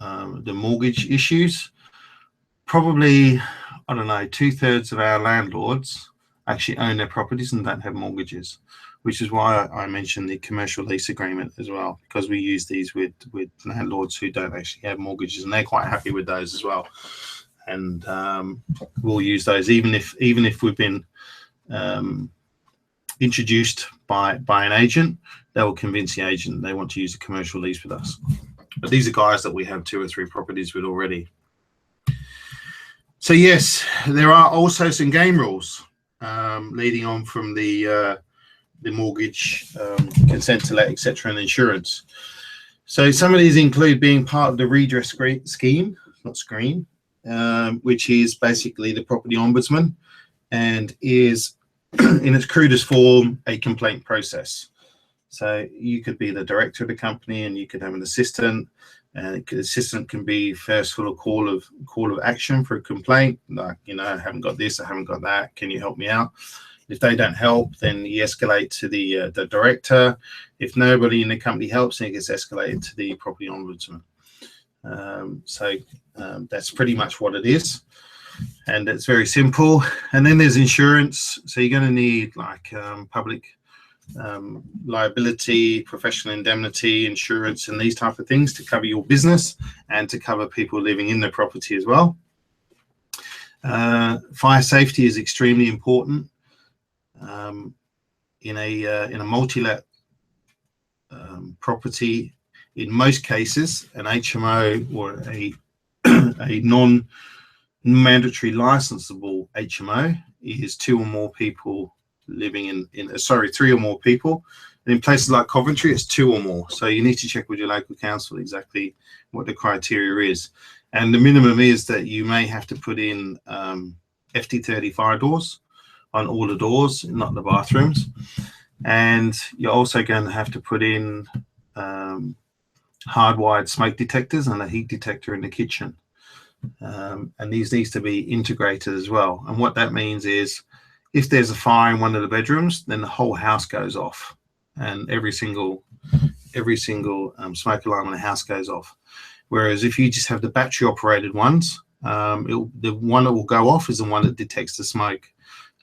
the mortgage issues, probably, I don't know, 2/3 of our landlords actually own their properties and don't have mortgages, which is why I mentioned the commercial lease agreement as well, because we use these with landlords who don't actually have mortgages, and they're quite happy with those as well. And we'll use those even if we've been introduced by an agent. They will convince the agent they want to use a commercial lease with us. But these are guys that we have 2 or 3 properties with already. So yes, there are also some game rules leading on from the mortgage, consent to let, etc., and insurance. So some of these include being part of the redress scheme, not screen, which is basically the property ombudsman, and is in its crudest form a complaint process. So you could be the director of the company, and you could have an assistant, and the assistant can be first full of call of action for a complaint, like, I haven't got this, I haven't got that, can you help me out? If they don't help, then you escalate to the director. If nobody in the company helps, then it gets escalated to the property ombudsman. So that's pretty much what it is, and it's very simple. And then there's insurance. So you're going to need like public liability, professional indemnity insurance, and these type of things to cover your business and to cover people living in the property as well. Fire safety is extremely important. In a multi-let property, in most cases, an HMO or a non-mandatory licensable HMO is 2 or more people living in 3 or more people. And in places like Coventry, it's 2 or more. So you need to check with your local council exactly what the criteria is. And the minimum is that you may have to put in FT30 fire doors on all the doors, not the bathrooms. And you're also going to have to put in hardwired smoke detectors and a heat detector in the kitchen. And these needs to be integrated as well. And what that means is if there's a fire in one of the bedrooms, then the whole house goes off, and every single smoke alarm in the house goes off. Whereas if you just have the battery operated ones, the one that will go off is the one that detects the smoke.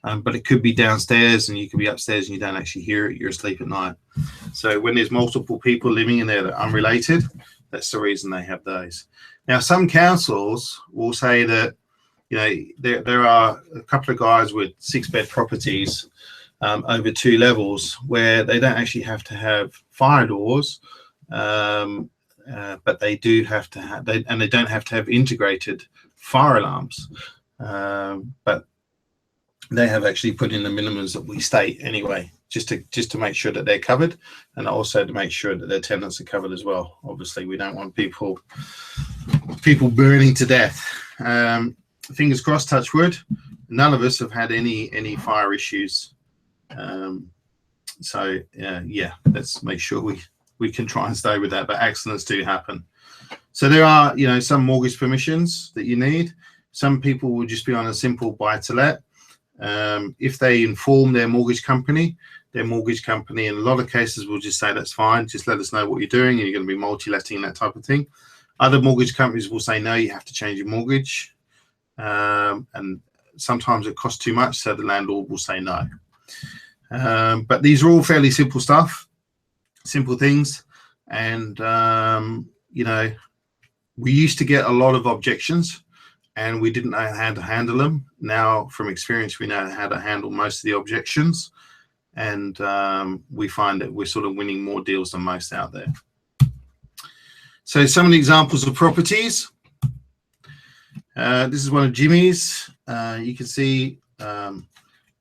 But it could be downstairs and you could be upstairs and you don't actually hear it. You're asleep at night. So when there's multiple people living in there that are unrelated, that's the reason they have those. Now, some councils will say that, there are a couple of guys with 6-bed properties over 2 levels where they don't actually have to have fire doors, but they do have to have, and they don't have to have integrated fire alarms. But they have actually put in the minimums that we state anyway, just to make sure that they're covered, and also to make sure that their tenants are covered as well. Obviously, we don't want people burning to death. Fingers crossed, touch wood, none of us have had any fire issues. So yeah, let's make sure we can try and stay with that, but accidents do happen. So there are, some mortgage permissions that you need. Some people will just be on a simple buy to let. If they inform their mortgage company in a lot of cases will just say, that's fine, just let us know what you're doing, and you're going to be multi-letting, that type of thing. Other mortgage companies will say, no, you have to change your mortgage. And sometimes it costs too much, so the landlord will say no. But these are all fairly simple things. And, we used to get a lot of objections and we didn't know how to handle them. Now, from experience, we know how to handle most of the objections. And we find that we're sort of winning more deals than most out there. So some of the examples of properties. This is one of Jimmy's. You can see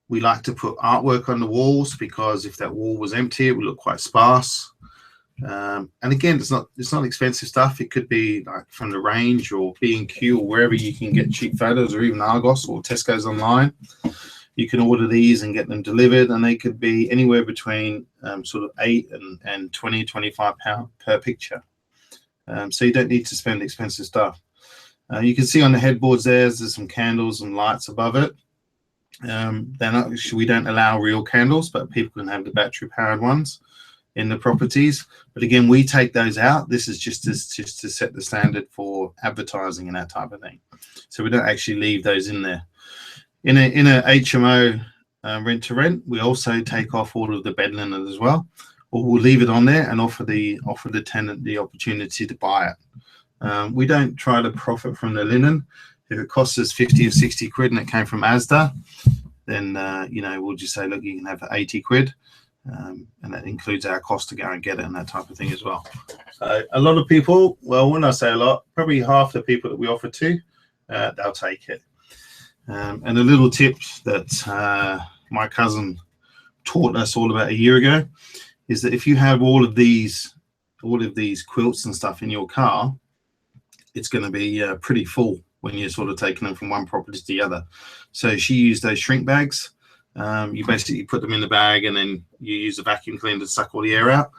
we like to put artwork on the walls, because if that wall was empty, it would look quite sparse. And again, it's not expensive stuff. It could be like from the range or B&Q or wherever you can get cheap photos, or even Argos or Tesco's online. You can order these and get them delivered, and they could be anywhere between sort of £8 and £20, £25 per picture. So you don't need to spend expensive stuff. You can see on the headboards there's some candles and lights above it. We don't allow real candles, but people can have the battery powered ones in the properties. But again, we take those out. This is just to set the standard for advertising and that type of thing. So we don't actually leave those in there. In a HMO rent to rent, we also take off all of the bed linen as well, or we'll leave it on there and offer the tenant the opportunity to buy it. We don't try to profit from the linen. If it costs us 50 or 60 quid and it came from Asda, then we'll just say, look, you can have 80 quid. And that includes our cost to go and get it and that type of thing as well. So a lot of people, well, when I say a lot, probably half the people that we offer to, they'll take it. And a little tip that my cousin taught us all about a year ago is that if you have all of these quilts and stuff in your car, it's going to be pretty full when you're sort of taking them from one property to the other. So she used those shrink bags. You basically put them in the bag and then you use a vacuum cleaner to suck all the air out,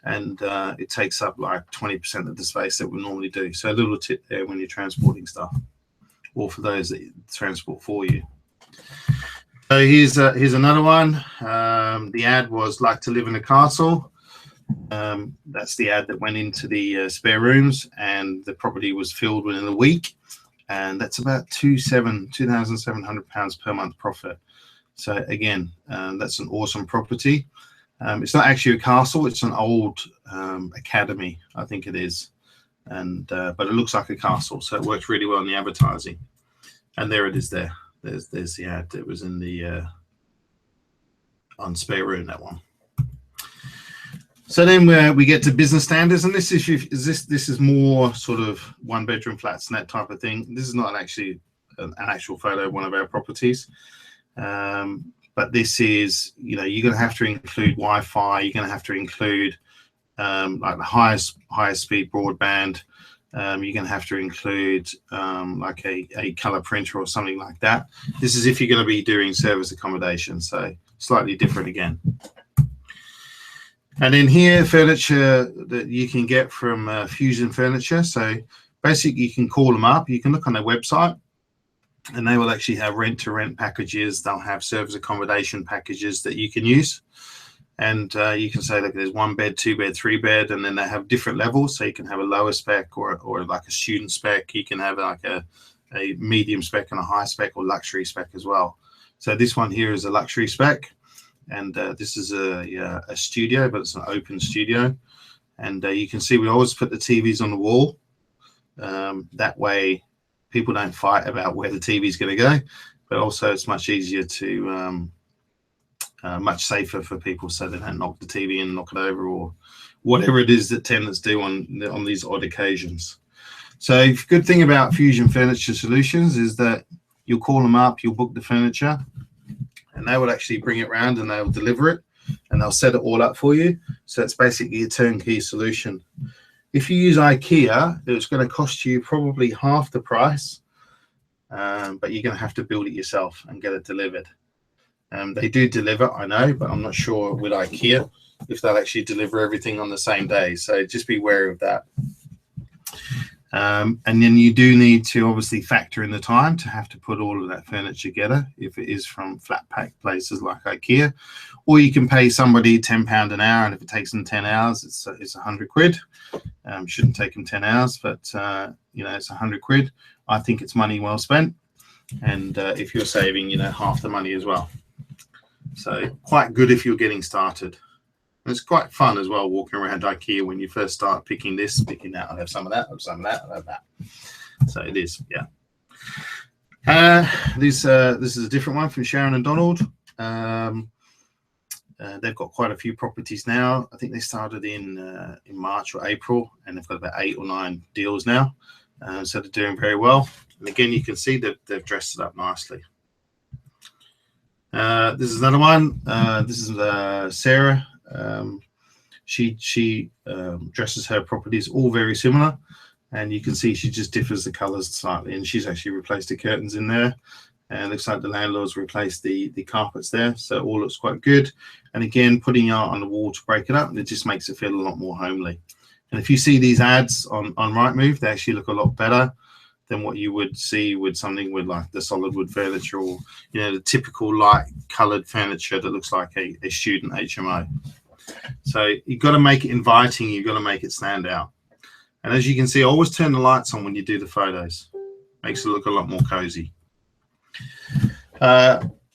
and it takes up like 20% of the space that we normally do. So a little tip there when you're transporting stuff, or for those that transport for you. So here's another one. The ad was like to live in a castle. That's the ad that went into the spare rooms, and the property was filled within a week, and that's about £2,700 per month profit. So again, that's an awesome property. It's not actually a castle; it's an old academy, I think it is, and but it looks like a castle, so it works really well in the advertising. And there it is. There's the ad that was in the on spare room, that one. So then we get to business standards, and this is more sort of 1-bedroom flats and that type of thing. This is not actually an actual photo of one of our properties. But this is, you're going to have to include Wi-Fi. You're going to have to include like the highest speed broadband. You're going to have to include like a color printer or something like that. This is if you're going to be doing service accommodation, so slightly different again. And then here, furniture that you can get from Fusion Furniture. So basically, you can call them up. You can look on their website, and they will actually have rent-to-rent packages. They'll have service accommodation packages that you can use. And you can say, look, there's 1-bed, 2-bed, 3-bed, and then they have different levels. So you can have a lower spec or like a student spec. You can have like a medium spec and a high spec or luxury spec as well. So this one here is a luxury spec. And this is a studio, but it's an open studio. And you can see we always put the TVs on the wall. That way, people don't fight about where the TV is going to go, but also it's much easier to, much safer for people, so they don't knock the TV and knock it over, or whatever it is that tenants do on these odd occasions. So good thing about Fusion Furniture Solutions is that you'll call them up, you'll book the furniture, and they will actually bring it around and they'll deliver it, and they'll set it all up for you. So it's basically a turnkey solution. If you use IKEA, it's going to cost you probably half the price, but you're going to have to build it yourself and get it delivered. They do deliver, I know, but I'm not sure with IKEA if they'll actually deliver everything on the same day. So just be wary of that. And then you do need to obviously factor in the time to have to put all of that furniture together if it is from flat pack places like IKEA. Or you can pay somebody £10 an hour, and if it takes them 10 hours, it's 100 quid. Shouldn't take them 10 hours, but it's 100 quid. I think it's money well spent. And if you're saving, half the money as well. So quite good if you're getting started. And it's quite fun as well, walking around IKEA when you first start picking this, picking that. I'll have some of that, I'll have some of that, I'll have that. So it is, yeah. This is a different one from Sharon and Donald. They've got quite a few properties now. I think they started in March or April, and they've got about 8 or 9 deals now. So they're doing very well. And again, you can see that they've dressed it up nicely. This is another one. This is Sarah. She dresses her properties all very similar, and you can see she just differs the colours slightly. And she's actually replaced the curtains in there, and it looks like the landlord's replaced the carpets there, so it all looks quite good. And again, putting art on the wall to break it up, it just makes it feel a lot more homely. And if you see these ads on Rightmove, they actually look a lot better than what you would see with something with like the solid wood furniture, or the typical light coloured furniture that looks like a student HMO. So you've got to make it inviting. You've got to make it stand out. And as you can see, always turn the lights on when you do the photos. Makes it look a lot more cozy.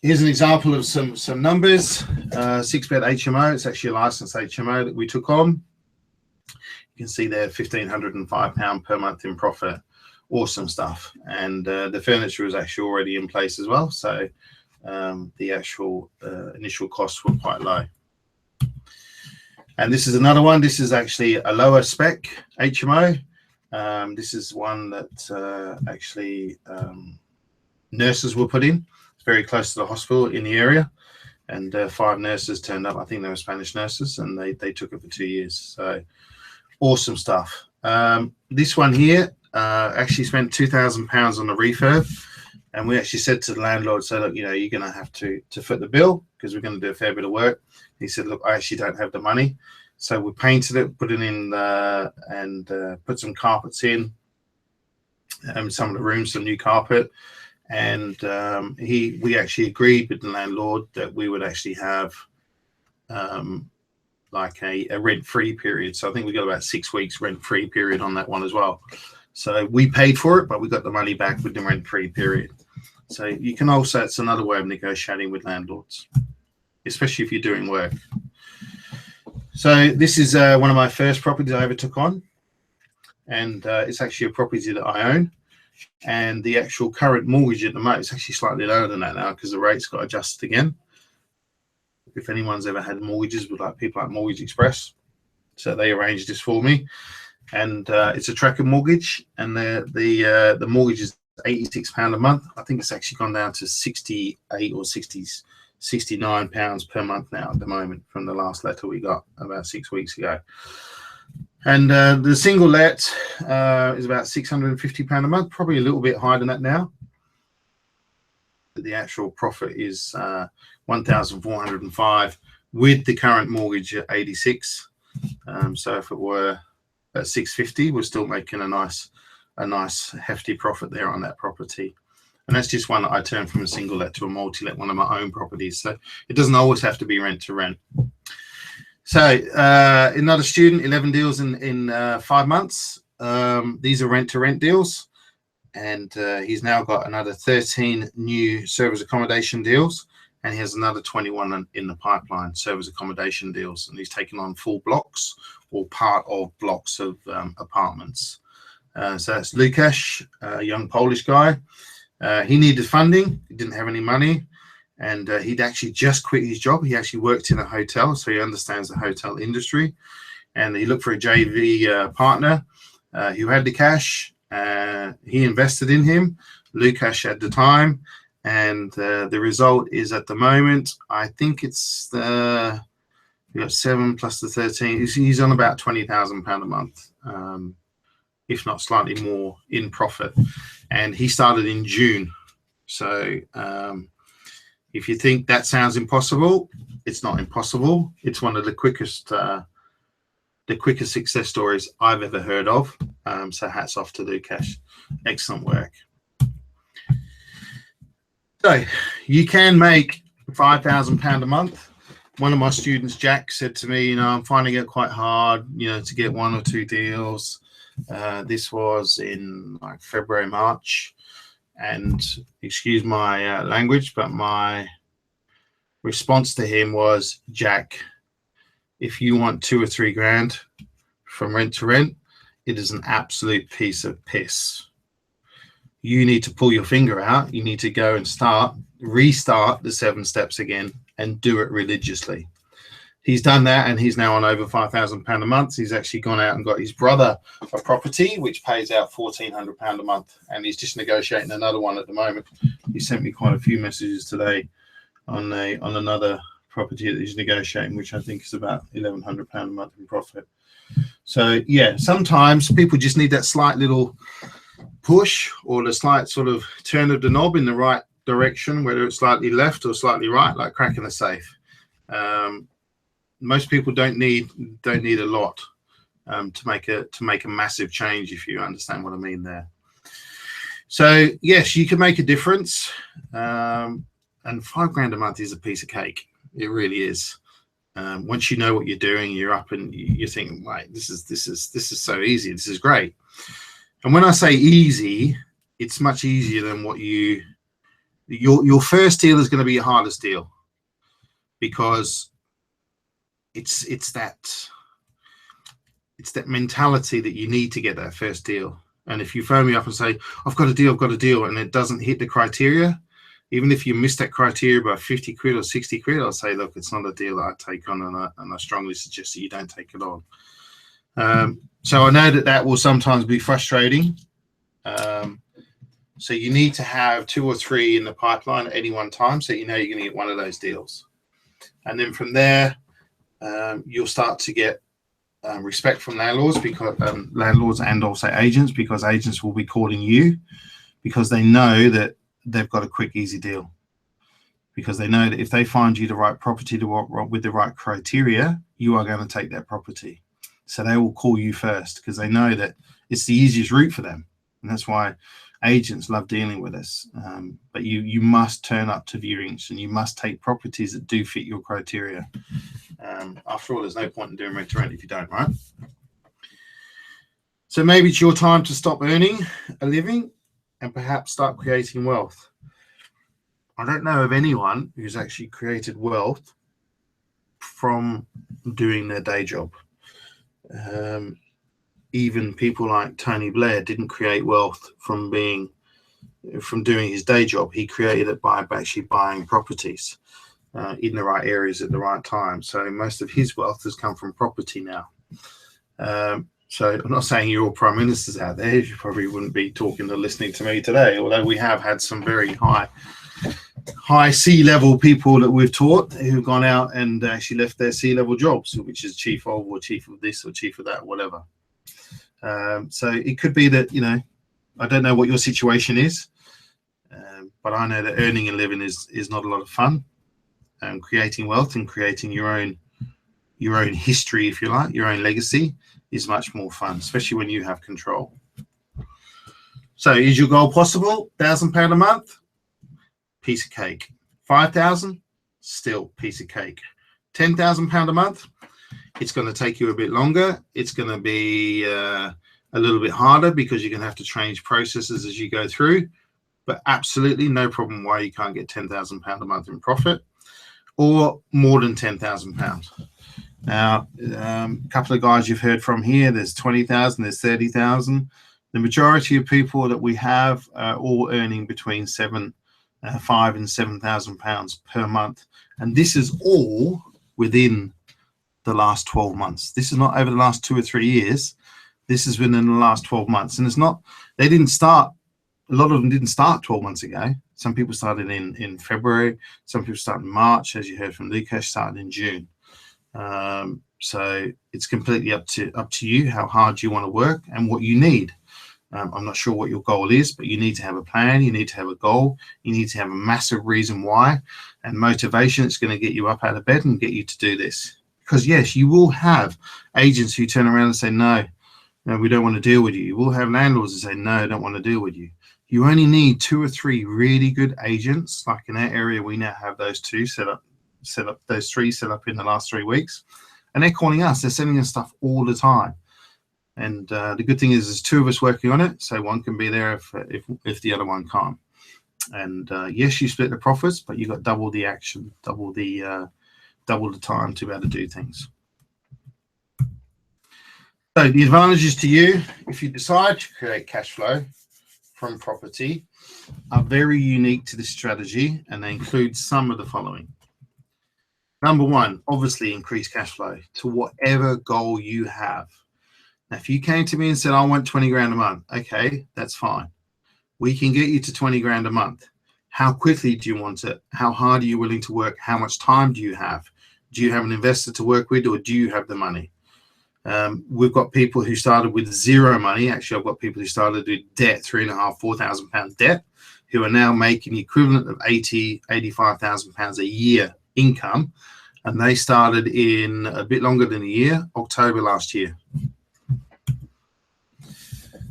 Here's an example of some numbers. 6-bed HMO. It's actually a licensed HMO that we took on. You can see there, £1,505 per month in profit. Awesome stuff. And the furniture was actually already in place as well. So the actual initial costs were quite low. And this is another one. This is actually a lower spec HMO. This is one that actually nurses were put in. It's very close to the hospital in the area. And 5 nurses turned up. I think they were Spanish nurses, and they took it for 2 years. So awesome stuff. This one here actually spent £2,000 on the refurb. And we actually said to the landlord, so look, you're going to have to foot the bill because we're going to do a fair bit of work. He said, look, I actually don't have the money. So we painted it, put it in and put some carpets in, some of the rooms, some new carpet. And we actually agreed with the landlord that we would actually have like a rent-free period. So I think we got about 6 weeks rent-free period on that one as well. So we paid for it, but we got the money back with the rent-free period. So you can also, it's another way of negotiating with landlords, especially if you're doing work. So this is one of my first properties I ever took on. And it's actually a property that I own. And the actual current mortgage at the moment is actually slightly lower than that now because the rates got adjusted again. If anyone's ever had mortgages with like people like Mortgage Express, so they arranged this for me. And it's a tracker mortgage, and the mortgage is £86 a month. I think it's actually gone down to 68 or 69 pounds per month now at the moment from the last letter we got about 6 weeks ago. And the single let is about £650 a month, probably a little bit higher than that now. The actual profit is 1,405 with the current mortgage at 86. So if it were at 650, we're still making a nice hefty profit there on that property. And that's just one that I turned from a single let to a multi-let, one of my own properties. So it doesn't always have to be rent to rent. So another student, 11 deals in 5 months. These are rent to rent deals. And he's now got another 13 new service accommodation deals. And he has another 21 in the pipeline, service accommodation deals. And he's taken on full blocks or part of blocks of apartments. So that's Lukasz, a young Polish guy. He needed funding. He didn't have any money. And he'd actually just quit his job. He actually worked in a hotel, so he understands the hotel industry. And he looked for a JV partner who had the cash. He invested in him, Lukasz at the time. And the result is at the moment, I think it's you got 7 plus the 13. He's on about £20,000 a month, if not slightly more in profit. And he started in June. So if you think that sounds impossible, it's not impossible. It's one of the quickest success stories I've ever heard of. So hats off to Lukasz. Excellent work. So you can make £5,000 a month. One of my students, Jack, said to me, I'm finding it quite hard, to get 1 or 2 deals. This was in like February, March. And excuse my language, but my response to him was, Jack, if you want 2 or 3 grand from rent to rent, it is an absolute piece of piss. You need to pull your finger out. You need to go and restart the 7 steps again and do it religiously. He's done that, and he's now on over £5,000 a month. He's actually gone out and got his brother a property, which pays out £1,400 a month, and he's just negotiating another one at the moment. He sent me quite a few messages today on another property that he's negotiating, which I think is about £1,100 a month in profit. So yeah, sometimes people just need that slight little push or the slight sort of turn of the knob in the right direction, whether it's slightly left or slightly right, like cracking a safe. Most people don't need a lot to make a massive change, if you understand what I mean there. So yes, you can make a difference, and £5 a month is a piece of cake. It really is. Once you know what you're doing, you're up and you're thinking, right, this is so easy. This is great. And when I say easy, it's much easier than what your first deal is going to be your hardest deal, because it's that mentality that you need to get that first deal. And if you phone me up and say, I've got a deal, and it doesn't hit the criteria, even if you miss that criteria by 50 quid or 60 quid, I'll say, look, it's not a deal that I take on, and I strongly suggest that you don't take it on. So I know that will sometimes be frustrating. So you need to have 2 or 3 in the pipeline at any one time, so you know you're going to get one of those deals. And then from there, you'll start to get respect from landlords, because landlords and also agents, because agents will be calling you because they know that they've got a quick, easy deal, because they know that if they find you the right property with the right criteria, you are going to take that property. So they will call you first because they know that it's the easiest route for them. And that's why agents love dealing with us. But you must turn up to viewings, and you must take properties that do fit your criteria. After all, there's no point in doing rent to rent if you don't, right? So maybe it's your time to stop earning a living and perhaps start creating wealth. I don't know of anyone who's actually created wealth from doing their day job. Even people like Tony Blair didn't create wealth from doing his day job. He created it by actually buying properties in the right areas at the right time. So most of his wealth has come from property now. So I'm not saying you're all prime ministers out there. You probably wouldn't be talking or listening to me today, although we have had some very high C-level people that we've taught who've gone out and actually left their C-level jobs, which is chief of or chief of this or chief of that, whatever. So it could be that, I don't know what your situation is, but I know that earning and living is not a lot of fun. Creating wealth and creating your own history, if you like, your own legacy, is much more fun, especially when you have control. So is your goal possible? £1,000 a month? Piece of cake. 5,000? Still piece of cake. £10,000 a month? It's going to take you a bit longer. It's going to be a little bit harder because you're going to have to change processes as you go through, but absolutely no problem why you can't get £10,000 a month in profit, or more than £10,000. Now, a couple of guys you've heard from here, there's 20,000, there's 30,000. The majority of people that we have are all earning between £5,000 and £7,000 per month. And this is all within the last 12 months. This is not over the last 2 or 3 years. This is within the last 12 months. And it's not, they didn't start, a lot of them didn't start 12 months ago. Some people started in February. Some people started in March, as you heard from Lukesh, started in June. So it's completely up to you how hard you want to work and what you need. I'm not sure what your goal is, but you need to have a plan. You need to have a goal. You need to have a massive reason why and motivation that's going to get you up out of bed and get you to do this. Because yes, you will have agents who turn around and say, no, we don't want to deal with you. You will have landlords who say, no, I don't want to deal with you. You only need 2 or 3 really good agents. Like in our area, we now have those 2 set up, those 3 set up in the last 3 weeks. And they're calling us. They're sending us stuff all the time. And the good thing is there's 2 of us working on it. So one can be there if the other one can't. And yes, you split the profits, but you got double the action, double the time to be able to do things. So the advantages to you, if you decide to create cash flow from property, are very unique to this strategy, and they include some of the following. Number 1, obviously increase cash flow to whatever goal you have. Now, if you came to me and said, I want 20 grand a month, okay, that's fine. We can get you to 20 grand a month. How quickly do you want it? How hard are you willing to work? How much time do you have? Do you have an investor to work with, or do you have the money? We've got people who started with zero money. Actually, I've got people who started with debt, £3,500, £4,000 debt, who are now making the equivalent of £85,000 a year income. And they started in a bit longer than a year, October last year.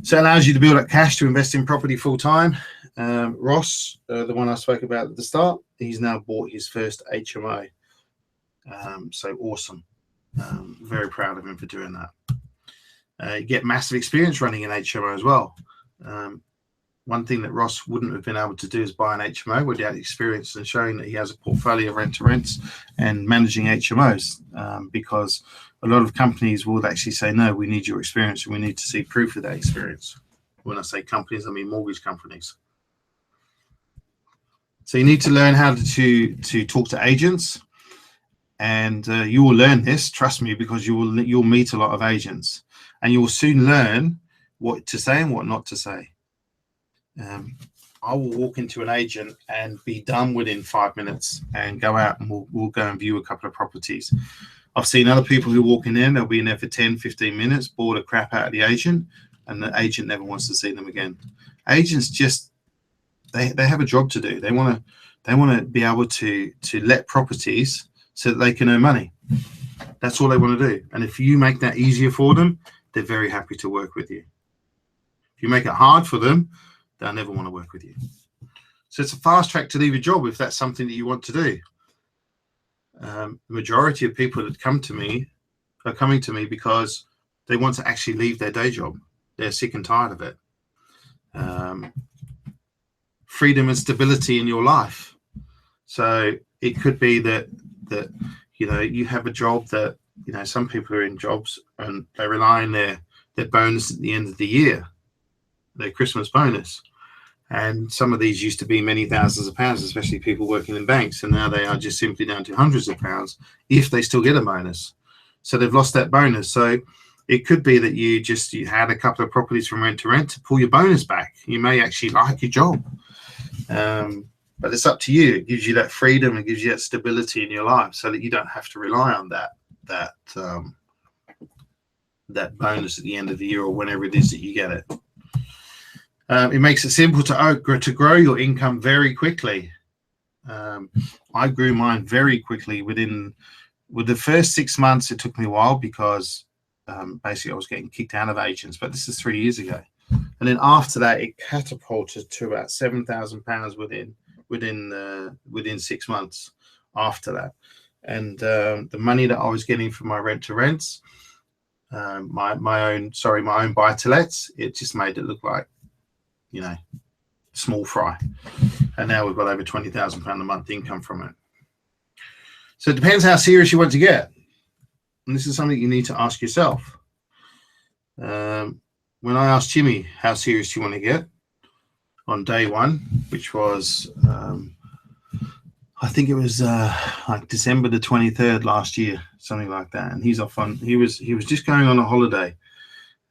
So it allows you to build up cash to invest in property full time. Ross, the one I spoke about at the start, he's now bought his first HMO. So awesome. Very proud of him for doing that. You get massive experience running an HMO as well. One thing that Ross wouldn't have been able to do is buy an HMO without experience and showing that he has a portfolio of rent-to-rents and managing HMOs, because a lot of companies will actually say, no, we need your experience and we need to see proof of that experience. When I say companies, I mean mortgage companies. So you need to learn how to talk to agents, and you will learn this, trust me, because you'll meet a lot of agents, and you will soon learn what to say and what not to say. I will walk into an agent and be done within 5 minutes and go out and we'll go and view a couple of properties. I've seen other people who walk in there, they'll be in there for 10, 15 minutes, bore the crap out of the agent, and the agent never wants to see them again. Agents just, they have a job to do. They want to be able to let properties so that they can earn money. That's all they want to do. And if you make that easier for them, they're very happy to work with you. If you make it hard for them, they'll never want to work with you. So it's a fast track to leave a job if that's something that you want to do. The majority of people that come to me are coming to me because they want to actually leave their day job. They're sick and tired of it. Freedom and stability in your life. So it could be that you have a job that, some people are in jobs and they rely on their bonus at the end of the year, their Christmas bonus. And some of these used to be many thousands of pounds, especially people working in banks, and now they are just simply down to hundreds of pounds if they still get a bonus. So they've lost that bonus. So it could be that you had a couple of properties from rent to rent to pull your bonus back. You may actually like your job, but it's up to you. It gives you that freedom, it gives you that stability in your life, so that you don't have to rely on that bonus at the end of the year or whenever it is that you get it. It makes it simple to grow your income very quickly. I grew mine very quickly. With the first 6 months, it took me a while because basically I was getting kicked out of agents, but this is 3 years ago. And then after that, it catapulted to about £7,000 within 6 months after that. And the money that I was getting from my rent to rents, my own buy to lets, it just made it look like, small fry. And now we've got over £20,000 a month income from it. So it depends how serious you want to get. And this is something you need to ask yourself. When I asked Jimmy, how serious do you want to get, on day one, which was, I think it was like December the 23rd last year, something like that. And he's off on, he was just going on a holiday.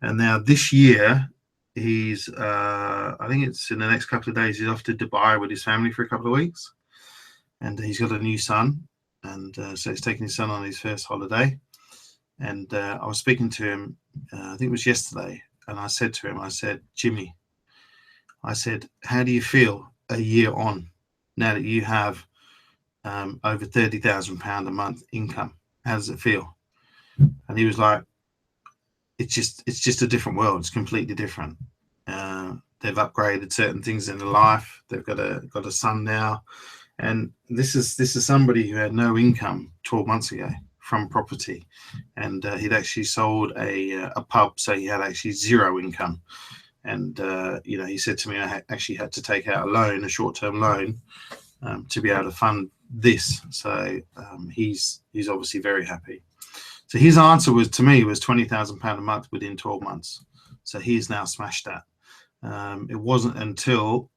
And now this year, he's I think it's in the next couple of days, he's off to Dubai with his family for a couple of weeks, and he's got a new son, and so he's taking his son on his first holiday. And I was speaking to him, I think it was yesterday, and I said to him, I said, Jimmy, I said, how do you feel a year on, now that you have over £30,000 a month income? How does it feel? And he was like, it's just a different world. It's completely different. They've upgraded certain things in their life. They've got a son now, and this is somebody who had no income 12 months ago from property, and he'd actually sold a pub, so he had actually zero income. And he said to me, I actually had to take out a short-term loan, to be able to fund this. So he's obviously very happy. So his answer was £20,000 a month within 12 months. So he's now smashed that. It wasn't until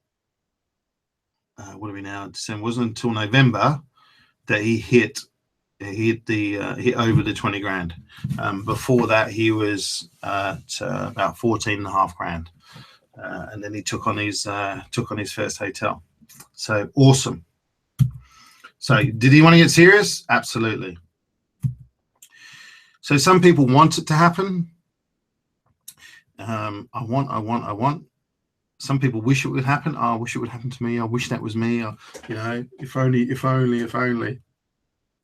what are we now? December. It wasn't until November that he hit over the 20 grand. Before that, he was at about 14.5 grand, and then he took on his first hotel. So awesome. So did he want to get serious? Absolutely. So some people want it to happen. I want. Some people wish it would happen. Oh, I wish it would happen to me. I wish that was me. Or, if only.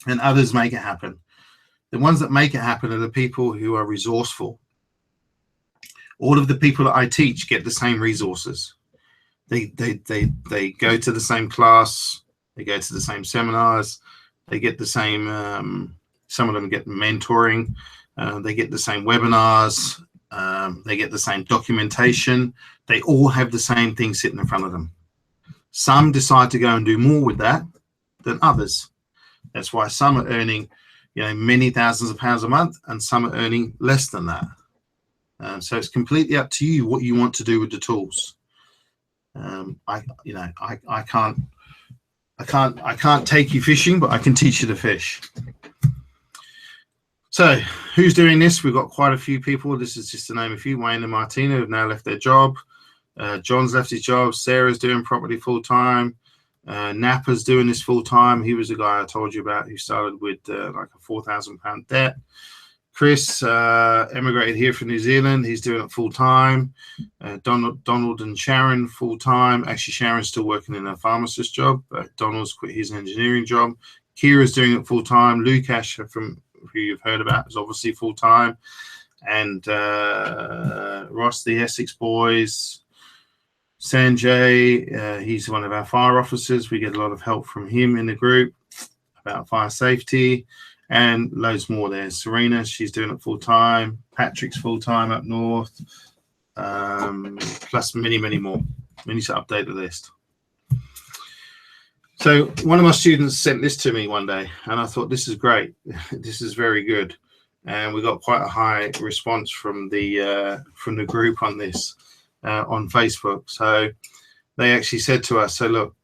And others make it happen. The ones that make it happen are the people who are resourceful. All of the people that I teach get the same resources. They go to the same class. They go to the same seminars. They get the same. Some of them get mentoring. They get the same webinars. They get the same documentation. They all have the same thing sitting in front of them. Some decide to go and do more with that than others. That's why some are earning, many thousands of pounds a month, and some are earning less than that. So it's completely up to you what you want to do with the tools. I can't take you fishing, but I can teach you to fish. So who's doing this? We've got quite a few people. This is just to name a few. Wayne and Martina have now left their job. John's left his job. Sarah's doing property full time. Napa's doing this full time. He was the guy I told you about who started with like a £4,000 debt. Chris emigrated here from New Zealand. He's doing it full time. Donald and Sharon full time. Actually, Sharon's still working in a pharmacist job, but Donald's quit his engineering job. Kira's doing it full time. Lukash, from who you've heard about, is obviously full time. And Ross, the Essex boys. Sanjay, he's one of our fire officers. We get a lot of help from him in the group about fire safety, and loads more there. Serena, she's doing it full time. Patrick's full time up north, plus many, many more. We need to update the list. So one of my students sent this to me one day, and I thought, this is great. This is very good. And we got quite a high response from the group on this. On Facebook. So they actually said to us, so look,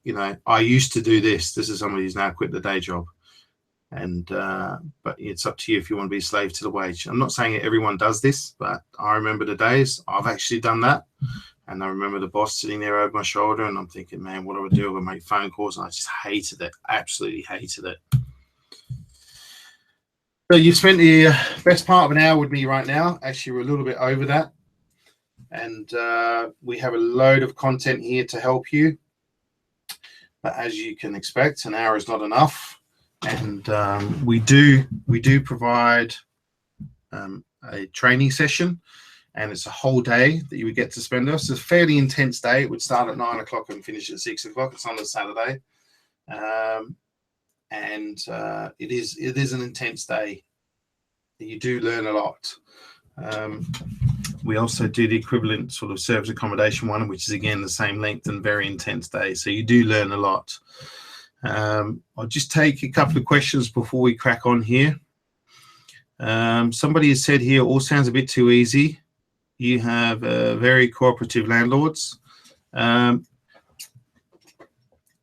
I used to do this. This is somebody who's now quit the day job. And but it's up to you if you want to be a slave to the wage. I'm not saying everyone does this, but I remember the days I've actually done that. And I remember the boss sitting there over my shoulder, and I'm thinking, man, what do I do? I'm going to make phone calls. And I just hated it. Absolutely hated it. So you've spent the best part of an hour with me right now. Actually, we're a little bit over that. And we have a load of content here to help you. But as you can expect, an hour is not enough. And we do provide a training session, and it's a whole day that you would get to spend with us. It's a fairly intense day. It would start at 9 o'clock and finish at 6 o'clock. It's on a Saturday. It is an intense day. You do learn a lot. We also do the equivalent sort of service accommodation one, which is again the same length and very intense day. So you do learn a lot. I'll just take a couple of questions before we crack on here. Somebody has said here, all sounds a bit too easy. You have very cooperative landlords. I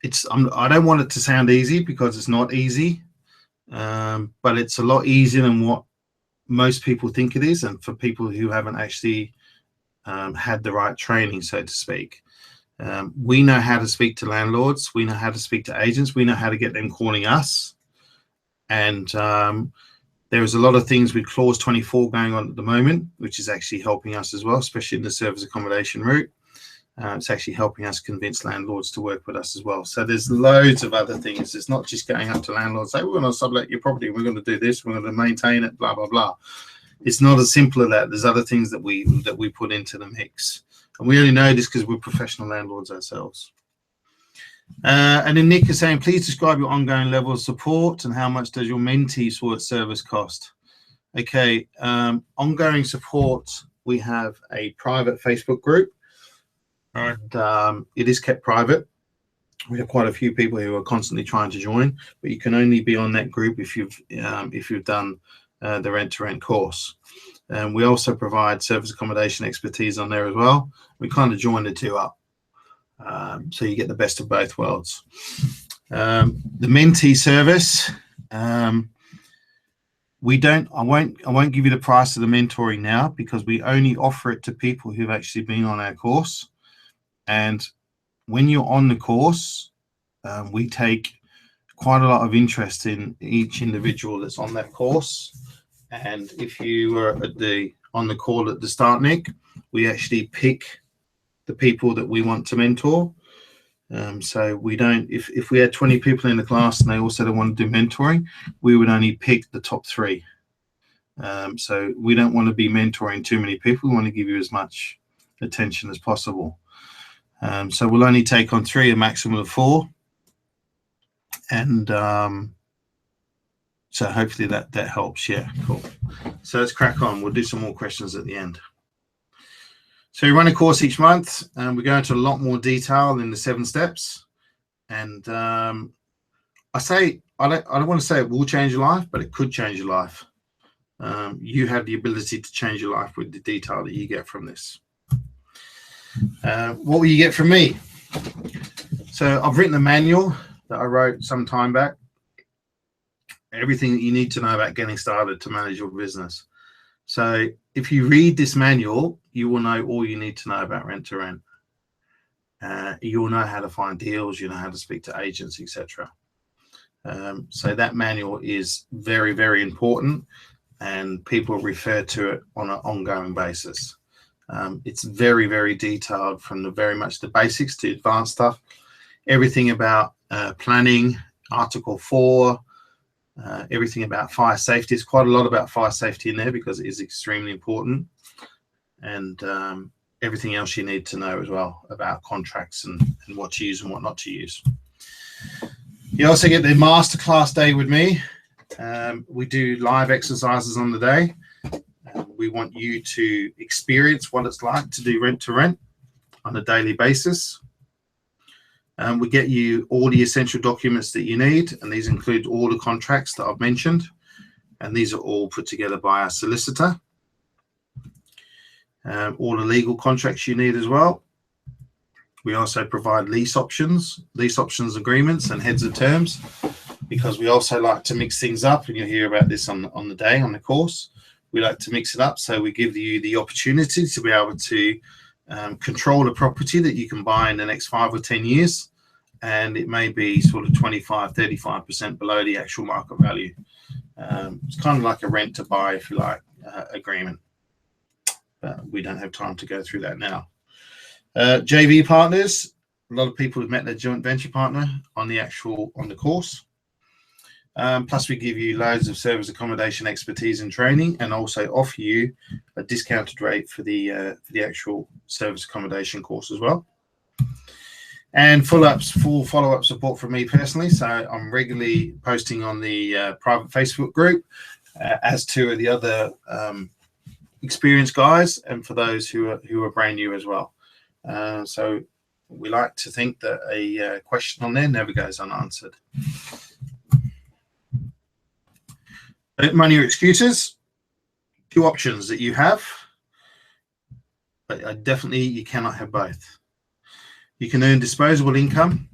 don't want it to sound easy because it's not easy, but it's a lot easier than what most people think it is, and for people who haven't actually had the right training, so to speak. We know how to speak to landlords. We know how to speak to agents. We know how to get them calling us. And there is a lot of things with Clause 24 going on at the moment, which is actually helping us as well, especially in the service accommodation route. It's actually helping us convince landlords to work with us as well. So there's loads of other things. It's not just going up to landlords, say, we're going to sublet your property, we're going to do this, we're going to maintain it, blah, blah, blah. It's not as simple as that. There's other things that we put into the mix. And we only know this because we're professional landlords ourselves. And then Nick is saying, please describe your ongoing level of support and how much does your mentee service cost? Okay, ongoing support, we have a private Facebook group. And it is kept private. We have quite a few people who are constantly trying to join, but you can only be on that group if you've done the rent-to-rent course. And we also provide service accommodation expertise on there as well. We kind of join the two up, so you get the best of both worlds. The mentee service, I won't give you the price of the mentoring now because we only offer it to people who've actually been on our course. And when you're on the course, we take quite a lot of interest in each individual that's on that course. And if you were on the call at the start, Nick, we actually pick the people that we want to mentor. So we don't, if we had 20 people in the class and they all said they want to do mentoring, we would only pick the top 3. So we don't want to be mentoring too many people. We want to give you as much attention as possible. So we'll only take on 3, a maximum of 4. And so hopefully that helps. Yeah, cool. So let's crack on. We'll do some more questions at the end. So we run a course each month, and we go into a lot more detail in the 7 steps. And I don't want to say it will change your life, but it could change your life. You have the ability to change your life with the detail that you get from this. What will you get from me? So I've written a manual that I wrote some time back. Everything that you need to know about getting started to manage your business. So if you read this manual, you will know all you need to know about rent to rent. You'll know how to find deals, you know how to speak to agents, etc. So that manual is very, very important, and people refer to it on an ongoing basis. It's very, very detailed, from very much the basics to advanced stuff. Everything about planning, Article 4, everything about fire safety. There's quite a lot about fire safety in there because it is extremely important. And everything else you need to know as well about contracts and what to use and what not to use. You also get the masterclass day with me. We do live exercises on the day. We want you to experience what it's like to do rent to rent on a daily basis. We get you all the essential documents that you need, and these include all the contracts that I've mentioned, and these are all put together by our solicitor. All the legal contracts you need as well. We also provide lease options agreements, and heads of terms, because we also like to mix things up, and you'll hear about this on the day, on the course. We like to mix it up, so we give you the opportunity to be able to control a property that you can buy in the next 5 or 10 years, and it may be sort of 25-35% below the actual market value. It's kind of like a rent to buy, if you like, agreement, but we don't have time to go through that now. JV partners, a lot of people have met their joint venture partner on the course. Plus we give you loads of service accommodation expertise and training, and also offer you a discounted rate for the actual service accommodation course as well. And full follow-up support from me personally. So I'm regularly posting on the private Facebook group, as to the other experienced guys, and for those who are brand new as well. So we like to think that a question on there never goes unanswered. Money or excuses, 2 options that you have, but definitely you cannot have both. You can earn disposable income.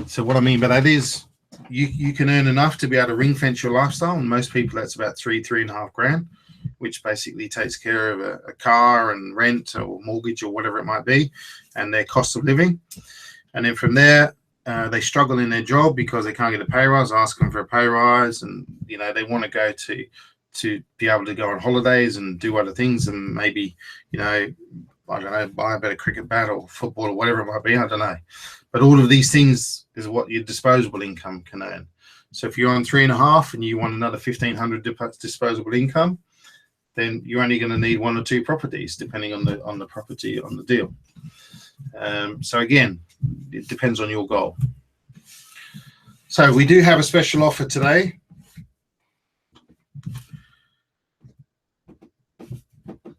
So what I mean by that is you can earn enough to be able to ring fence your lifestyle, and most people that's about 3.5 grand, which basically takes care of a car and rent or mortgage or whatever it might be, and their cost of living. And then from there, they struggle in their job because they can't get a pay rise, ask them for a pay rise, and they want to go to be able to go on holidays and do other things, and maybe I don't know, buy a better cricket bat or football or whatever it might be, I don't know. But all of these things is what your disposable income can earn. So if you're on 3.5 and you want another 1,500 disposable income, then you're only going to need 1 or 2 properties, depending on the property on the deal. So again, it depends on your goal. So we do have a special offer today.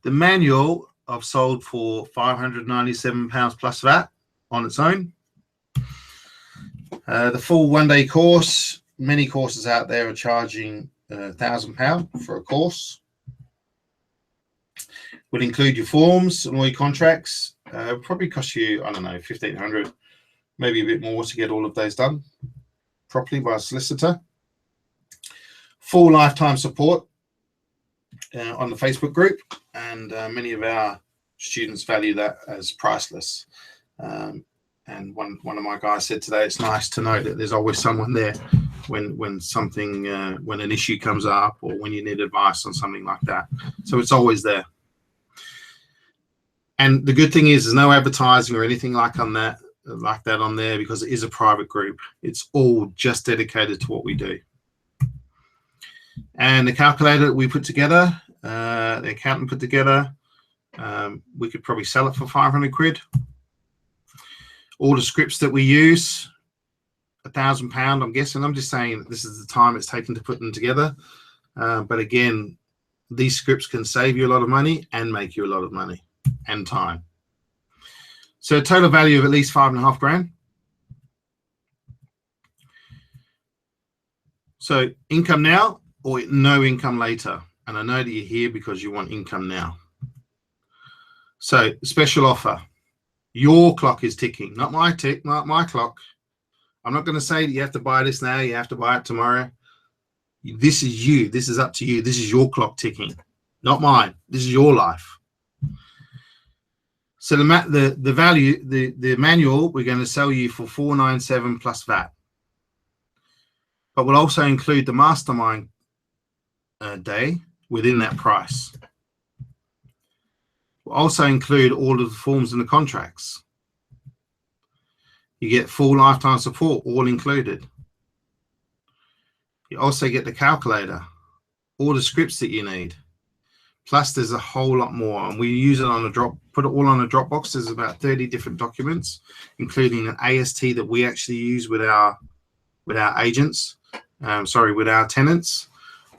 The manual I've sold for £597 plus VAT on its own. The full 1-day course, many courses out there are charging £1,000 for a course. Would include your forms and all your contracts. Probably cost you, I don't know, £1,500, maybe a bit more to get all of those done properly by a solicitor. Full lifetime support on the Facebook group, and many of our students value that as priceless. And one of my guys said today, it's nice to know that there's always someone there when something, when an issue comes up or when you need advice on something like that. So it's always there. And the good thing is there's no advertising or anything like that on there, because it is a private group. It's all just dedicated to what we do. And the calculator that we put together, the accountant put together, we could probably sell it for 500 quid. All the scripts that we use, £1,000, I'm guessing. I'm just saying this is the time it's taken to put them together. But again, these scripts can save you a lot of money and make you a lot of money and time. So a total value of at least 5.5 grand. So income now or no income later. And I know that you're here because you want income now. So special offer. Your clock is ticking, not my tick, not my clock. I'm not going to say that you have to buy this now, you have to buy it tomorrow. This is you. This is up to you. This is your clock ticking, not mine. This is your life. So the value, the manual, we're going to sell you for 497 plus VAT. But we'll also include the mastermind day within that price. We'll also include all of the forms and the contracts. You get full lifetime support, all included. You also get the calculator, all the scripts that you need. Plus, there's a whole lot more, and we use it on a put it all on a Dropbox. There's about 30 different documents, including an AST that we actually use with our agents, with our tenants,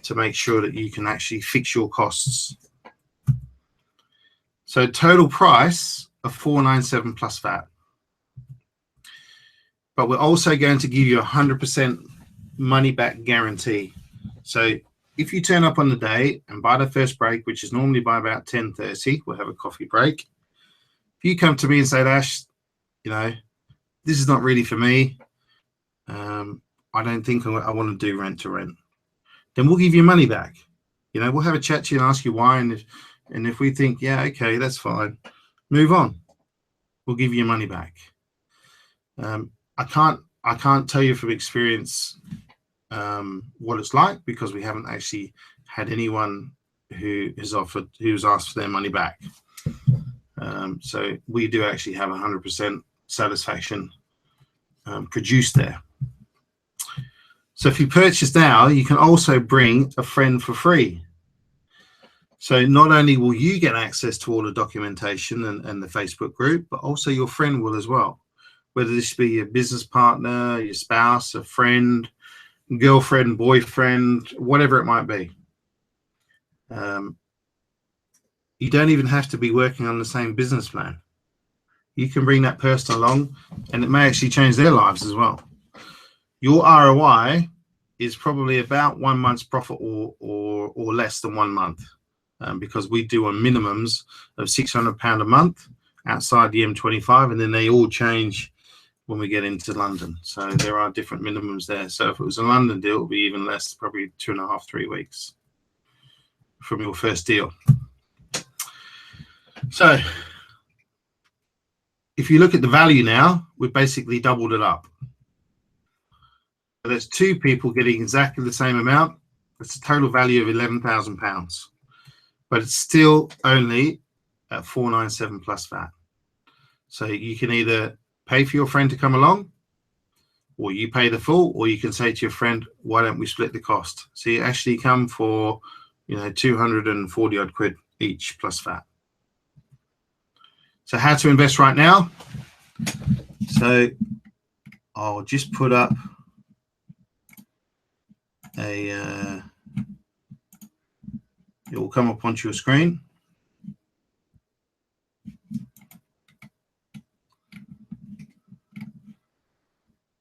to make sure that you can actually fix your costs. So total price of 497 plus VAT. But we're also going to give you 100% money back guarantee. So if you turn up on the day and buy the first break, which is normally by about 10:30, we'll have a coffee break. If you come to me and say, Ash, this is not really for me. I don't think I want to do rent to rent. Then we'll give you money back. We'll have a chat to you and ask you why. And if we think, yeah, okay, that's fine, move on. We'll give you your money back. I can't tell you from experience what it's like, because we haven't actually had anyone who's asked for their money back. So we do actually have 100% satisfaction produced there. So if you purchase now, you can also bring a friend for free. So not only will you get access to all the documentation and the Facebook group, but also your friend will as well. Whether this be your business partner, your spouse, a friend, girlfriend, boyfriend, whatever it might be. You don't even have to be working on the same business plan. You can bring that person along, and it may actually change their lives as well. Your ROI is probably about 1 month's profit or less than 1 month, because we do on minimums of £600 a month outside the M25, and then they all change when we get into London. So there are different minimums there. So if it was a London deal, it would be even less, probably 2.5, 3 weeks from your first deal. So if you look at the value now, we've basically doubled it up. So that's 2 people getting exactly the same amount. It's a total value of £11,000, but it's still only at 497 plus VAT. So you can either pay for your friend to come along, or you pay the full, or you can say to your friend, why don't we split the cost? So you actually come for 240 odd quid each plus VAT. So how to invest right now? So I'll just put up it will come up onto your screen.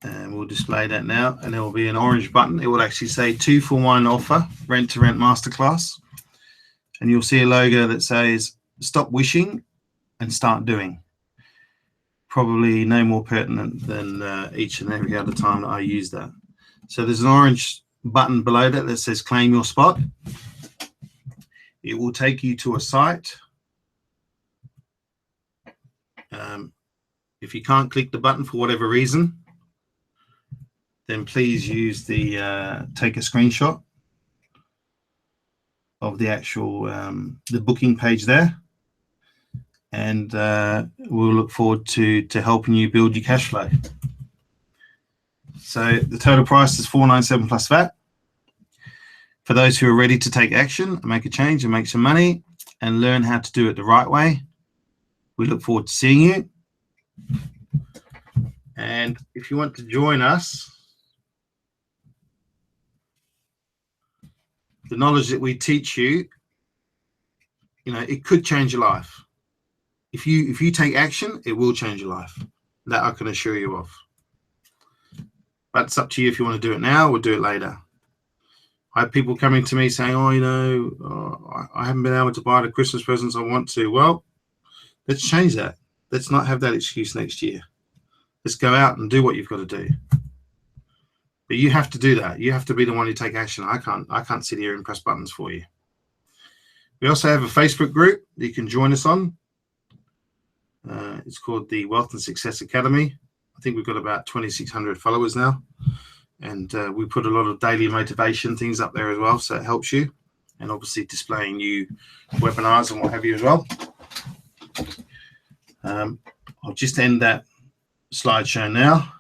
And we'll display that now, and there will be an orange button. It will actually say 2-for-1 offer, rent to rent masterclass. And you'll see a logo that says stop wishing and start doing. Probably no more pertinent than each and every other time that I use that. So there's an orange button below that says claim your spot. It will take you to a site. If you can't click the button for whatever reason, then please use the take a screenshot of the actual the booking page there, and we'll look forward to helping you build your cash flow. So the total price is $497 plus VAT. For those who are ready to take action and make a change and make some money and learn how to do it the right way, we look forward to seeing you. And if you want to join us, the knowledge that we teach you, it could change your life. If you take action, it will change your life. That I can assure you of. But it's up to you if you want to do it now or do it later. I have people coming to me saying, I haven't been able to buy the Christmas presents I want to. Well, let's change that. Let's not have that excuse next year. Let's go out and do what you've got to do. But you have to do that. You have to be the one who take action. I can't sit here and press buttons for you. We also have a Facebook group that you can join us on. It's called the Wealth and Success Academy. I think we've got about 2,600 followers now. And we put a lot of daily motivation things up there as well, so it helps you. And obviously displaying new webinars and what have you as well. I'll just end that slideshow now.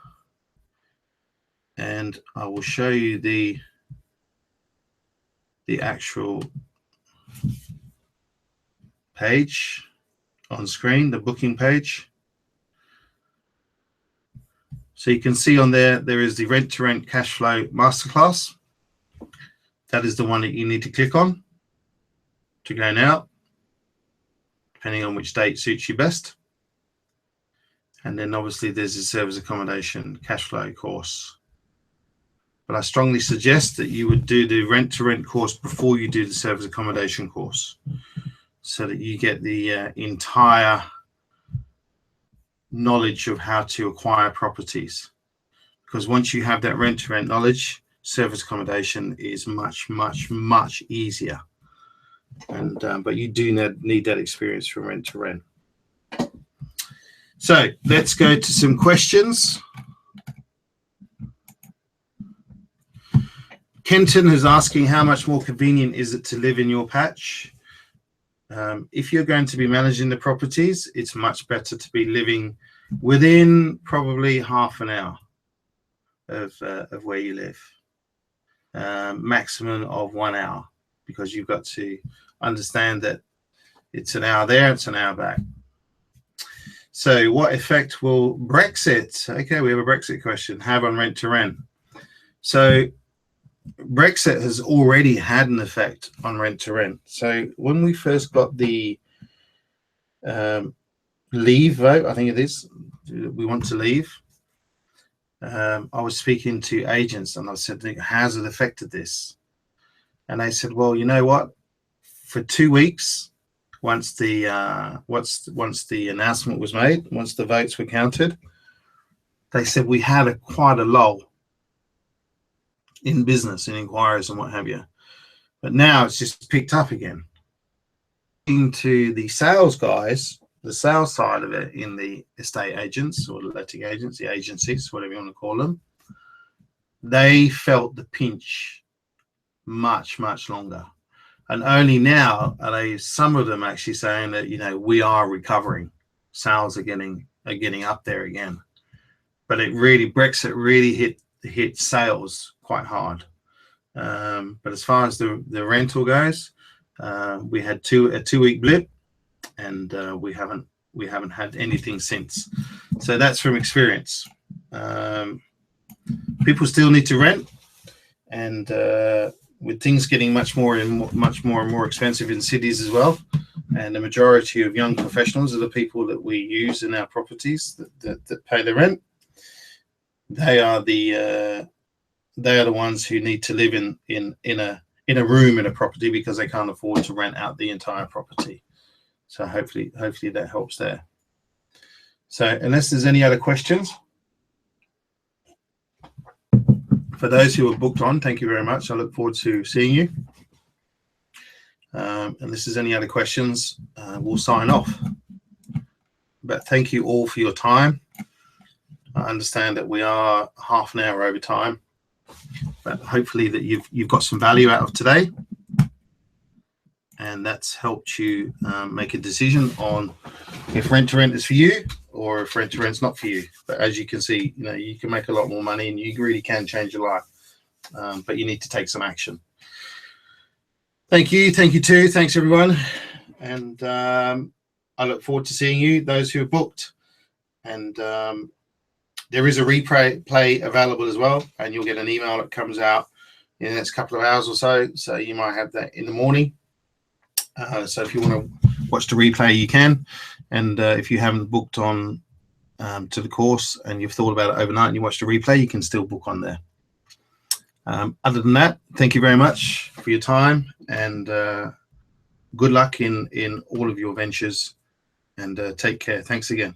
And I will show you the actual page on screen, the booking page. So you can see on there is the Rent to Rent Cash Flow Masterclass. That is the one that you need to click on to go now, depending on which date suits you best. And then obviously there's the service accommodation cash flow course. But I strongly suggest that you would do the Rent to Rent course before you do the service accommodation course, so that you get the entire knowledge of how to acquire properties. Because once you have that rent to rent knowledge, service accommodation is much, much, much easier. And but you do need that experience from rent to rent. So let's go to some questions. Kenton is asking, how much more convenient is it to live in your patch? If you're going to be managing the properties, it's much better to be living within probably half an hour of where you live. Maximum of 1 hour, because you've got to understand that it's an hour there, it's an hour back. So what effect will Brexit, okay, we have a Brexit question, have on rent to rent? So Brexit has already had an effect on rent to rent. So when we first got the leave vote, I think it is, we want to leave, I was speaking to agents and I said, how's it affected this? And they said, well, you know what, for 2 weeks, once the announcement was made, once the votes were counted, they said we had quite a lull in business, in inquiries and what have you. But now it's just picked up again. Into the sales guys, the sales side of it in the estate agents or the letting agents, the agencies, whatever you want to call them, they felt the pinch much, much longer. And only now are some of them actually saying that, we are recovering. Sales are getting up there again. But Brexit really hit sales quite hard. But as far as the rental goes, we had a 2-week blip, and we haven't had anything since. So that's from experience. People still need to rent, and with things getting much more and more expensive in cities as well, and the majority of young professionals are the people that we use in our properties that pay the rent. They are the ones who need to live in a room in a property because they can't afford to rent out the entire property. So hopefully that helps there. So unless there's any other questions, for those who are booked on, thank you very much. I look forward to seeing you. Unless there's any other questions, we'll sign off. But thank you all for your time. I understand that we are half an hour over time, but hopefully that you've got some value out of today, and that's helped you make a decision on if rent to rent is for you or if rent to rent's not for you. But as you can see, you can make a lot more money and you really can change your life, but you need to take some action. Thank you too. Thanks everyone, and I look forward to seeing you, those who have booked, and there is a replay available as well, and you'll get an email that comes out in the next couple of hours or so you might have that in the morning. So if you want to watch the replay, you can, and if you haven't booked on to the course and you've thought about it overnight and you watch the replay, you can still book on there. Other than that, thank you very much for your time, and good luck in all of your ventures, and take care. Thanks again.